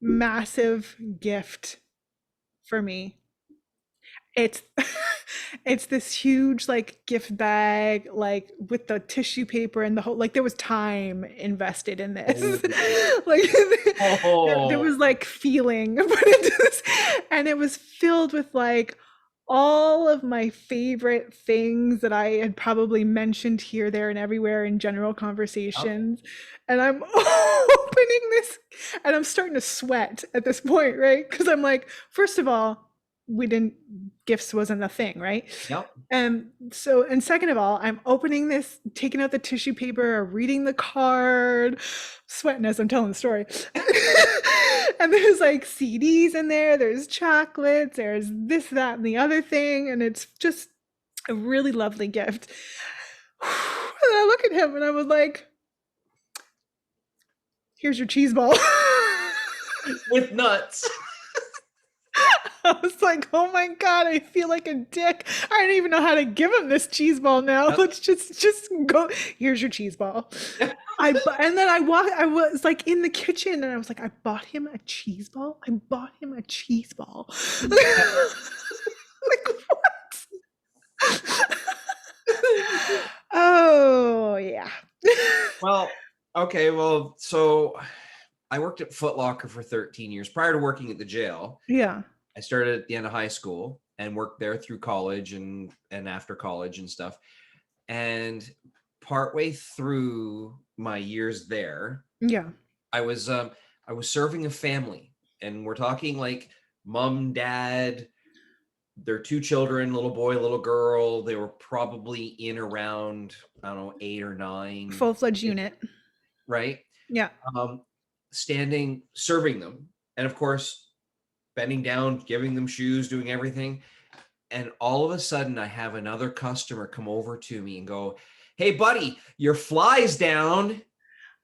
massive gift for me. It's it's this huge like gift bag, like with the tissue paper and the whole, like there was time invested in this. Oh. Like there Oh. was like feeling put into this, and it was filled with like all of my favorite things that I had probably mentioned here, there, and everywhere in general Yep. conversations. And I'm opening this, and I'm starting to sweat at this point, right? Because I'm like, first of all, we didn't, gifts wasn't a thing, right? Yep. And second of all, I'm opening this, taking out the tissue paper, reading the card, sweating as I'm telling the story. And there's like CDs in there, there's chocolates, there's this, that, and the other thing. And it's just a really lovely gift. And I look at him and I was like, here's your cheese ball. With nuts. I was like, oh my God, I feel like a dick. I don't even know how to give him this cheese ball now. Yep. Let's just go. Here's your cheese ball. And then I was like in the kitchen and I was like, I bought him a cheese ball. I bought him a cheese ball. Like what? Oh yeah. Well, okay, well, so I worked at Foot Locker for 13 years prior to working at the jail. Yeah. I started at the end of high school and worked there through college and after college and stuff. And partway through my years there, Yeah. I was serving a family, and we're talking like mom, dad, their two children, little boy, little girl. They were probably in around, I don't know, 8 or 9, Full-fledged unit. right? Yeah. Um, Standing, serving them, and of course, bending down, giving them shoes, doing everything. And all of a sudden, I have another customer come over to me and go, "Hey, buddy, your fly's down,"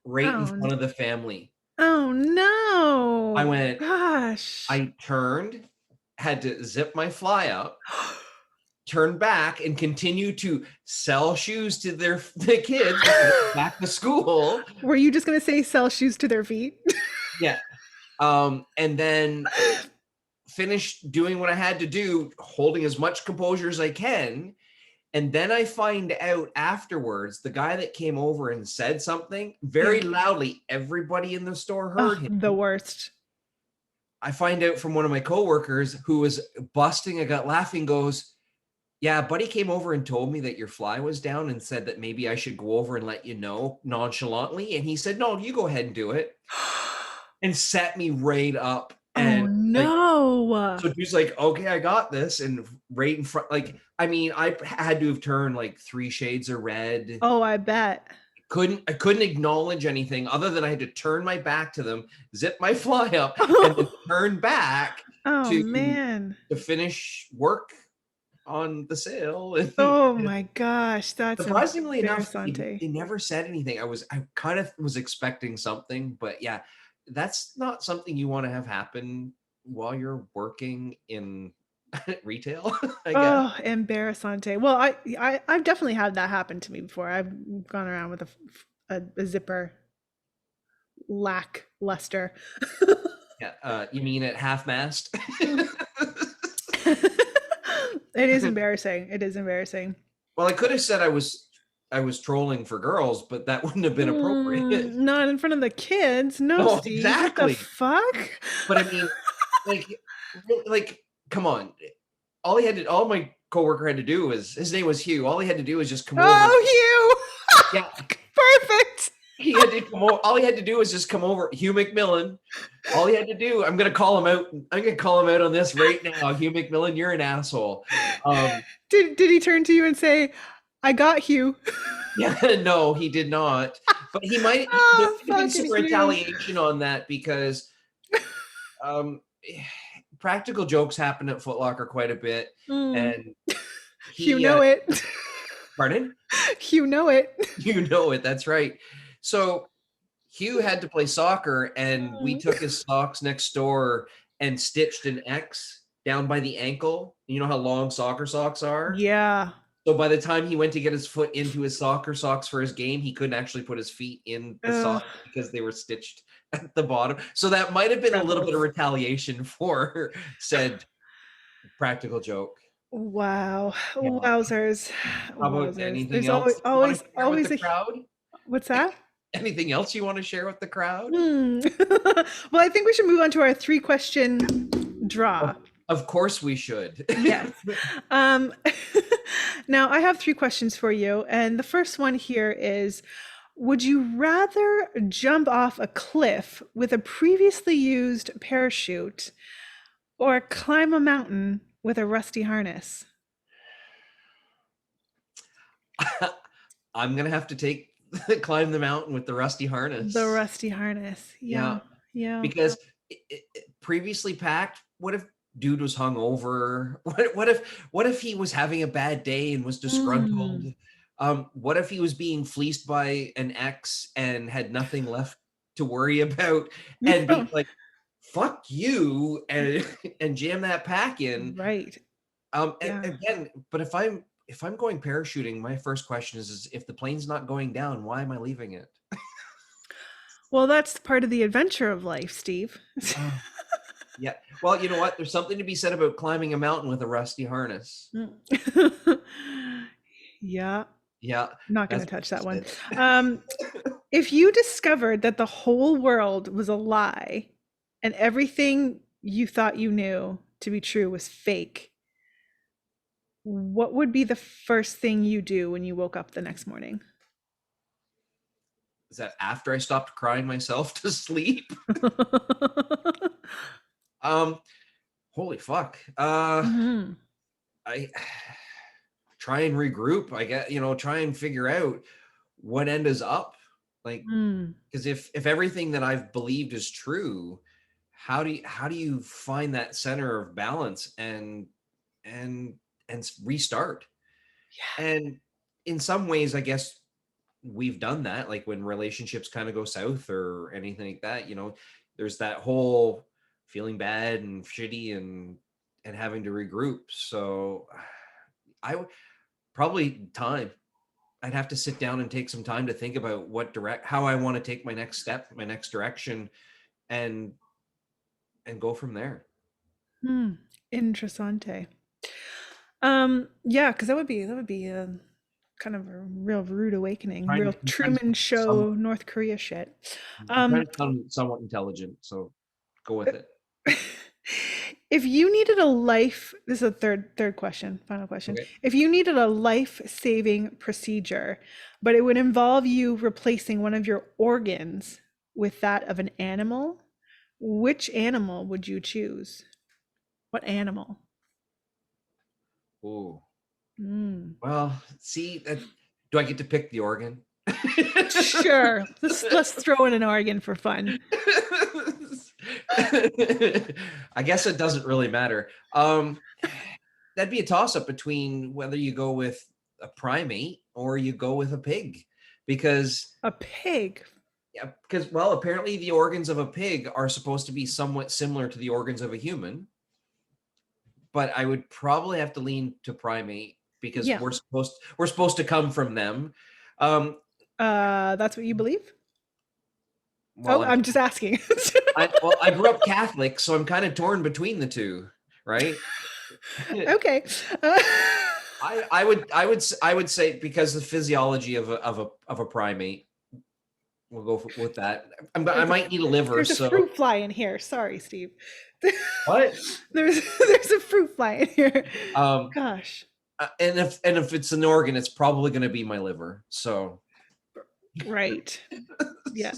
right in Oh, front of the family. oh I no. went, Gosh. I turned, had to zip my fly up, turn back, and continue to sell shoes to the kids back to school. Were you just gonna say sell shoes to their feet? Yeah. And then finish doing what I had to do, holding as much composure as I can. And then I find out afterwards, the guy that came over and said something very Yeah. loudly, everybody in the store heard Oh, him. the worst. I find out from one of my coworkers who was busting a gut laughing, goes, "Yeah, buddy came over and told me that your fly was down and said that maybe I should go over and let you know nonchalantly." And he said, "No, you go ahead and do it." And set me right up. Oh And like, no. so he's like, "Okay, I got this." And right in front, like, I mean, I had to have turned like 3 shades of red. Oh, I bet. I couldn't acknowledge anything other than I had to turn my back to them, zip my fly up, and then turn back Oh to man. finish work on the sale. Oh And my gosh, that's surprisingly enough, embarrassante. they never said anything. I kind of was expecting something, but yeah, that's not something you want to have happen while you're working in retail, I guess. Oh, embarrassante. Well, I've definitely had that happen to me before. I've gone around with a zipper lackluster. Yeah, you mean at half mast? It is embarrassing. It is embarrassing. Well, I could have said I was trolling for girls, but that wouldn't have been appropriate. Not in front of the kids. No, No, Steve. What the exactly. fuck? But I mean, like, like, come on. All my coworker had to do was, his name was Hugh. All he had to do was just come over. Oh, Yeah, Hugh! Perfect. he had to come over. All he had to do was just come over. Hugh McMillan. All he had to do. I'm gonna call him out. I'm gonna call him out on this right now. Hugh McMillan, you're an asshole. Did he turn to you and say, "I got Hugh"? Yeah, no, he did not. But he might. There Oh, might have been some fucking Hugh. retaliation on that because um, practical jokes happen at Foot Locker quite a bit, Mm. and Hugh he. know it. Pardon? Hugh know it. You know it. That's right. So Hugh had to play soccer, and we took his socks next door and stitched an X down by the ankle. You know how long soccer socks are? Yeah. So by the time he went to get his foot into his soccer socks for his game, he couldn't actually put his feet in the Ugh. socks because they were stitched at the bottom. So that might have been a little bit of Rebels. retaliation for said practical joke. Wow. Yeah. Wowzers. How about Wowzers. anything There's else you want to share with always the a crowd? what's that? Anything else you want to share with the crowd? Well, I think we should move on to our 3-question draw. Of course we should. Yes. Um, now I have 3 questions for you, and the first one here is, would you rather jump off a cliff with a previously used parachute or climb a mountain with a rusty harness? I'm gonna have to climb the mountain with the rusty harness. The rusty harness. Yeah, Yeah. Yeah. because previously packed. What if dude was hungover? What if he was having a bad day and was disgruntled? Mm. What if he was being fleeced by an ex and had nothing left to worry about and be like fuck you, and and jam that pack in. Right. Yeah. Again, but if I'm going parachuting, my first question is if the plane's not going down, why am I leaving it? Well, that's part of the adventure of life, Steve. Oh, yeah. Well, you know what? There's something to be said about climbing a mountain with a rusty harness. Yeah, Yeah, not going that's to what touch she that one. said. Um, if you discovered that the whole world was a lie and everything you thought you knew to be true was fake, what would be the first thing you do when you woke up the next morning? Is that after I stopped crying myself to sleep? Um, Holy fuck. Hmm. I try and regroup. I get, try and figure out what end is up. Like, Mm. because if everything that I've believed is true, how do you find that center of balance and restart? And in some ways, I guess we've done that. Like when relationships kind of go south or anything like that, there's that whole feeling bad and shitty and having to regroup. So I would probably time. I'd have to sit down and take some time to think about how I want to take my next step, my next direction, and go from there. Hmm. Interessante. Yeah, because that would be a kind of a real rude awakening, real I'm trying to Truman sound Show North Korea shit. I'm trying Um, to sound somewhat intelligent, so go with it. if you needed a life, this is a third question, final question. Okay. If you needed a life-saving procedure, but it would involve you replacing one of your organs with that of an animal, which animal would you choose? What animal? Ooh. Mm. Well, see that. Do I get to pick the organ? Sure. Let's throw in an organ for fun. I guess it doesn't really matter. That'd be a toss up between whether you go with a primate or you go with a pig, because A pig. yeah, because well, apparently the organs of a pig are supposed to be somewhat similar to the organs of a human, but I would probably have to lean to primate because Yeah. we're supposed to come from them. Um, That's what you believe? well, Oh, I'm just asking. I grew up Catholic, so I'm kind of torn between the two, right? Okay. Uh, I would say because the physiology of a primate, we'll go with that. I there's a might need a liver, there's a so fruit fly in here. Sorry, Steve. what? There's a fruit fly in here. Um, Gosh. and if it's an organ, it's probably going to be my liver. So, Right. Yeah.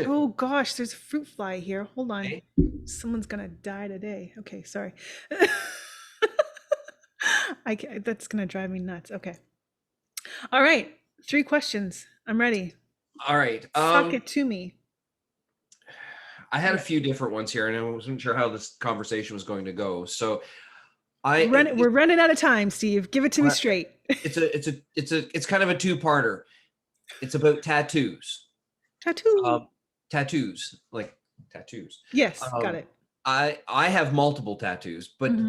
Oh gosh, there's a fruit fly here. Hold on. okay. Someone's gonna die today. Okay, sorry. That's gonna drive me nuts. Okay. All right. 3 questions. I'm ready. All right. Suck it to me. I had a Yeah. few different ones here, and I wasn't sure how this conversation was going to go. So, I We're running out of time, Steve. Give it to me uh, straight. it's kind of a two-parter. It's about tattoos. Tattoo. Um, Tattoos, like tattoos. Yes, got Um, it. I have multiple tattoos, but Hmm.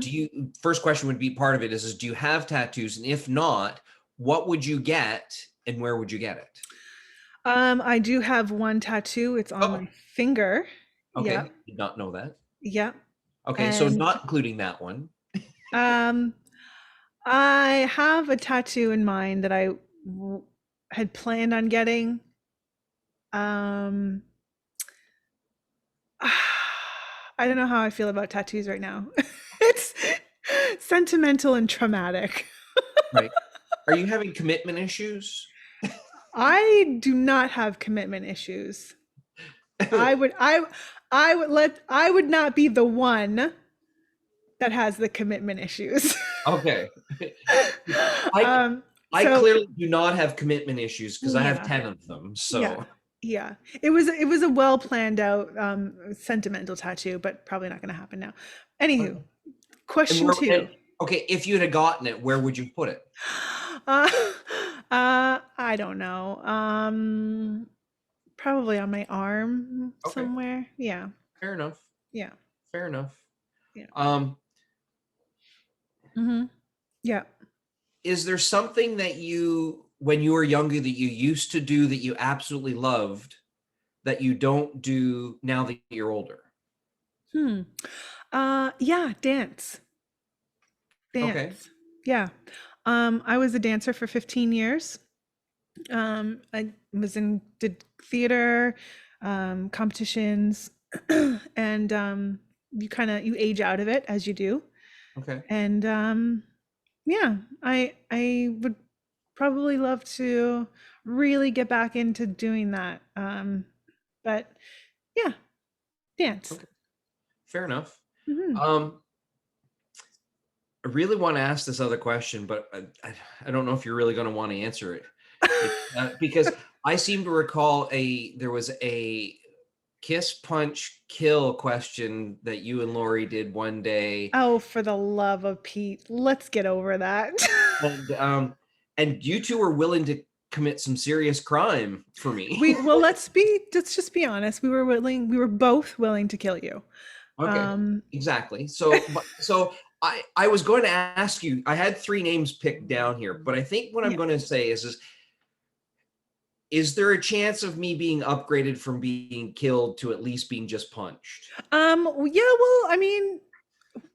first question would be part of it is do you have tattoos? And if not, what would you get and where would you get it? I do have one tattoo. It's on Oh, my finger. okay. Yep. Did not know that. Yep. Okay, so And not including that one. um, I have a tattoo in mind that had planned on getting. Um, I don't know how I feel about tattoos right now. It's sentimental and traumatic. Right. Are you having commitment issues? I do not have commitment issues. I would I I would not be the one that has the commitment issues. Okay. I um I so clearly do not have commitment issues because I have yeah. 10 of them. Yeah. So, Yeah. It was a well planned out sentimental tattoo, but probably not going to happen now. Anywho, and question where, 2. okay, if you'd have gotten it, where would you put it? Uh, I don't know. Probably on my arm Okay, somewhere. Yeah. fair enough. Yeah. Fair enough. Yeah. Um, Hmm. Yeah. is there something that you, when you were younger, that you used to do that you absolutely loved that you don't do now that you're older? Hmm. Yeah, dance. Okay. Dance. Yeah. I was a dancer for 15 years. I did theater, competitions, and you age out of it as you do. Okay. And yeah, I would probably love to really get back into doing that. But yeah, dance. Okay. Fair enough. Hmm. Um, I really want to ask this other question, but I don't know if you're really going to want to answer it. Because I seem to recall there was a kiss, punch, kill question that you and Lori did one day, Oh, for the love of Pete, let's get over that. and and you two were willing to commit some serious crime for me. Well, let's just be honest. We were both willing to kill you. Okay, Um, exactly. So I was going to ask you. I had three names picked down here, but I think what I'm yeah. going to say is there a chance of me being upgraded from being killed to at least being just punched? Yeah, well, I mean,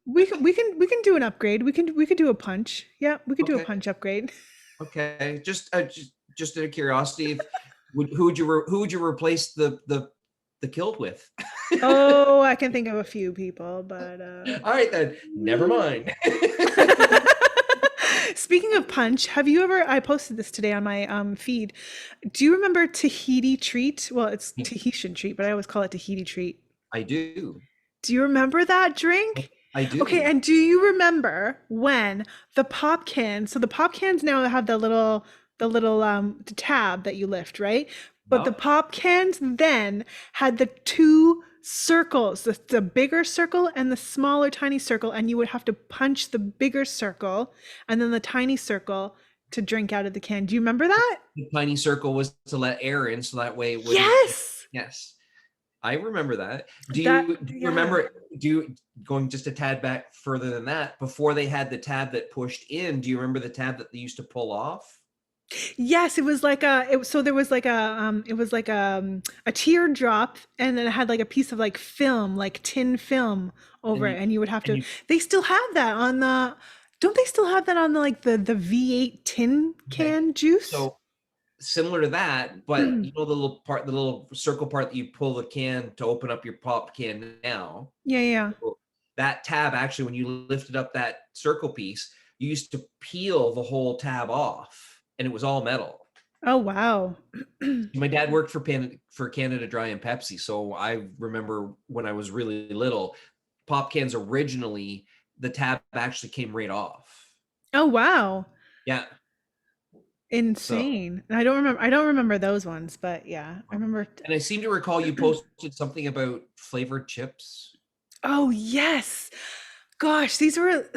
we can do an upgrade. We could do a punch. Yeah, we could do a Okay, punch upgrade. okay. Just out of curiosity, if, who would you replace the killed with? Oh, I can think of a few people, but All right then, never mind. speaking of punch, have you ever I posted this today on my feed. Do you remember Tahiti treat? Well, it's Tahitian treat, but I always call it Tahiti treat. I do. Do you remember that drink? I Okay, do. and do you remember when the pop cans, so the pop cans now have the tab that you lift, right? But the Yep. pop cans then had the two circles, the bigger circle and the smaller tiny circle, and you would have to punch the bigger circle and then the tiny circle to drink out of the can. Do you remember that? The tiny circle was to let air in, so that way it wouldn't. Yes. Yes, I remember that. Do you Yeah. remember? Going just a tad back further than that? Before they had the tab that pushed in, do you remember the tab that they used to pull off? Yes, it was like so there was like it was like a teardrop and then it had like a piece of like film, like tin film over And it and you would have and to you they still have that on the don't they still have that on the V8 tin okay. can juice? So similar to that, but you know the little circle part that you pull the can to open up your pop can now. Yeah, yeah. That tab actually, when you lifted up that circle piece, you used to peel the whole tab off, and it was all metal. Oh, wow. My dad worked for Canada Dry and Pepsi, so I remember when I was really little, pop cans originally the tab actually came right off. Oh, wow. Yeah. So, Insane. I don't remember those ones, but yeah, I remember. and I seem to recall you posted something about flavored chips. Oh, yes. Gosh, these were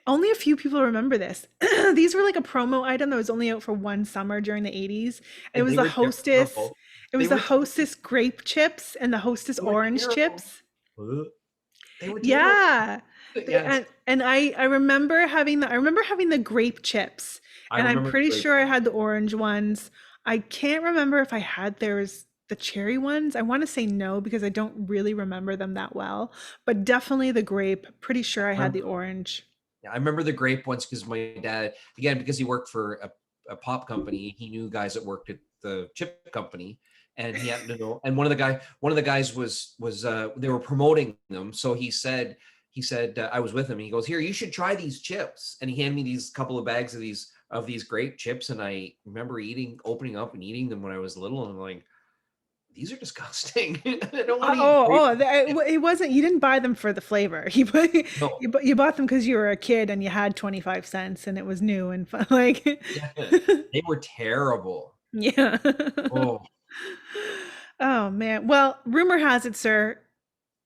only a few people remember this. These were like a promo item that was only out for one summer during the 80s. And it And was they the were Hostess. terrible. It They was the were Hostess grape chips and the Hostess they were orange terrible. chips. They were terrible. Yeah. Yes. And I remember having the grape chips. I And I'm remember the pretty grape. sure I had the orange ones. I can't remember if I had theirs the cherry ones. I want to say no because I don't really remember them that well, but definitely the grape. Pretty sure I had the orange. Yeah, I remember the grape ones because my dad, again, because he worked for a pop company, he knew guys that worked at the chip company, and he happened to know. And one of the guys was they were promoting them, so he said I was with him. And he goes, "Here, you should try these chips," and he handed me these couple of bags of these grape chips, and I remember opening up and eating them when I was little, and I'm like, these are disgusting. I don't want to eat grape. It wasn't, you didn't buy them for the flavor. No, You bought them because you were a kid and you had 25 cents and it was new and fun, like, yeah, they were terrible. yeah. Oh, Oh man. Well, rumor has it, sir,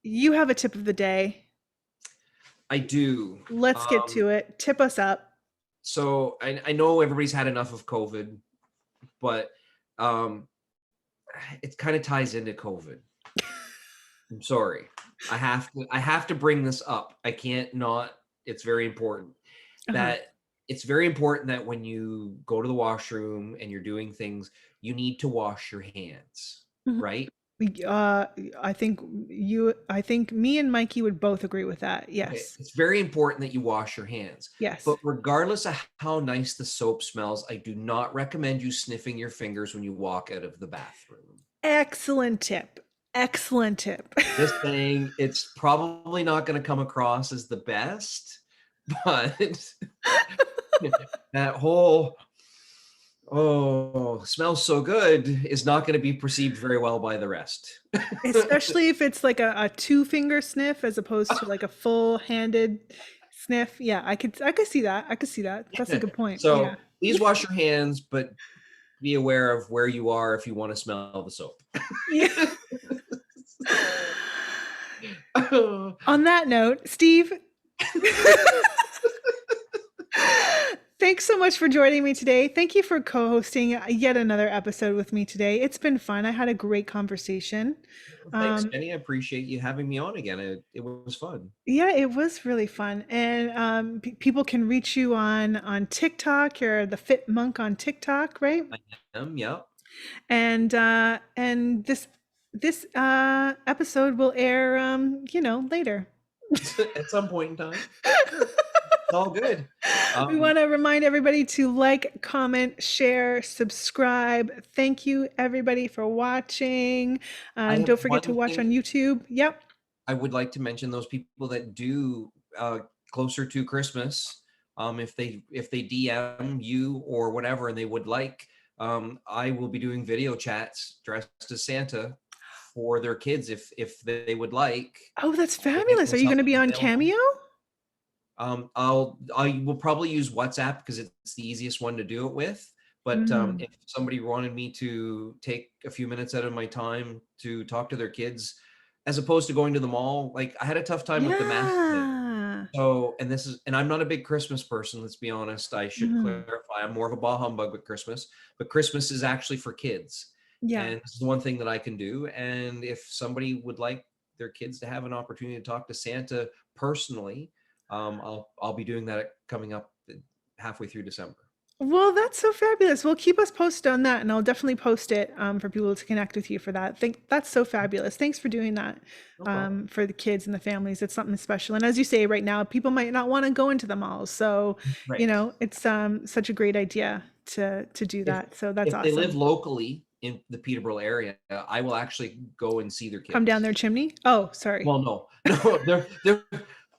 you have a tip of the day. I do. Let's get Um, to it. Tip us up. so I know everybody's had enough of COVID, but um, it kind of ties into COVID. I'm sorry. I have to bring this up. I can't not. It's very important Uh-huh. that it's very important that when you go to the washroom and you're doing things, you need to wash your hands, Mhm. right? Uh, I think me and Mikey would both agree with that. Okay, Yes. it's very important that you wash your hands. Yes. But regardless of how nice the soap smells, I do not recommend you sniffing your fingers when you walk out of the bathroom. Excellent tip. Excellent tip. Just saying, it's probably not going to come across as the best, but that whole "oh, smells so good" is not going to be perceived very well by the rest. Especially if it's like a two-finger sniff as opposed to like a full-handed sniff. Yeah, I could see that. I could see that. That's a good point. Yeah. So please wash your hands, but be aware of where you are if you want to smell the soap. Yeah. On that note, Steve, thanks so much for joining me today. Thank you for co-hosting yet another episode with me today. It's been fun. I had a great conversation. Thanks, Um, Jenny. I appreciate you having me on again. It was fun. yeah, it was really fun. And people can reach you on TikTok. You're the Fit Monk on TikTok, right? I yeah. And this episode will air later. At some point in time. It's all good. We Um, want to remind everybody to like, comment, share, subscribe. Thank you, everybody, for watching. I And have don't forget to one watch on thing YouTube. Yep. I would like to mention those people that do closer to Christmas. If they DM you or whatever and they would like, I will be doing video chats dressed as Santa for their kids if they would like. Oh, that's We're fabulous. making Are you going to be something on available. Cameo? I will probably use WhatsApp because it's the easiest one to do it with. But Mm. if somebody wanted me to take a few minutes out of my time to talk to their kids, as opposed to going to the mall, like I had a tough time with the mask thing. Yeah. So, and I'm not a big Christmas person, let's be honest. I should Mhm. clarify. I'm more of a bah humbug with Christmas, but Christmas is actually for kids. Yeah. And this is the one thing that I can do. And if somebody would like their kids to have an opportunity to talk to Santa personally, I'll be doing that coming up halfway through December. Well, that's so fabulous. Well, keep us posted on that, and I'll definitely post it for people to connect with you for that. Think that's so fabulous. Thanks for doing that No problem. for the kids and the families. It's something special. And as you say, right now, people might not want to go into the malls, so Right. it's such a great idea to do If that. So that's if they live awesome. locally in the Peterborough area, I will actually go and see their Come down kids. their chimney. Oh, sorry. Well, no, no, they're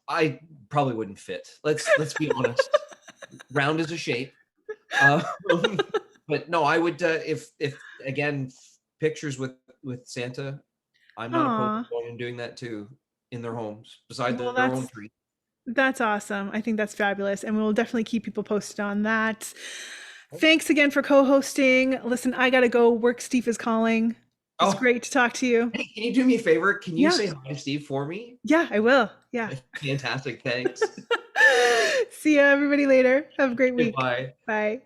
I probably wouldn't fit. Let's be honest. Round is a shape. Uh, but no, I would if again pictures with Santa. I'm not opposed Aw. to going and doing that too in their homes beside Well, their own tree. that's awesome. I think that's fabulous. And we'll definitely keep people posted on that. Thanks again for co-hosting. Listen, I gotta go. Work Steve is calling. It's Oh, great to talk to you. hey, can you do me a favor? Can you Yeah. say hi to Steve for me? Yeah, I will. Yeah. Fantastic. Thanks. See ya, everybody, later. Have a great week. Goodbye. Bye.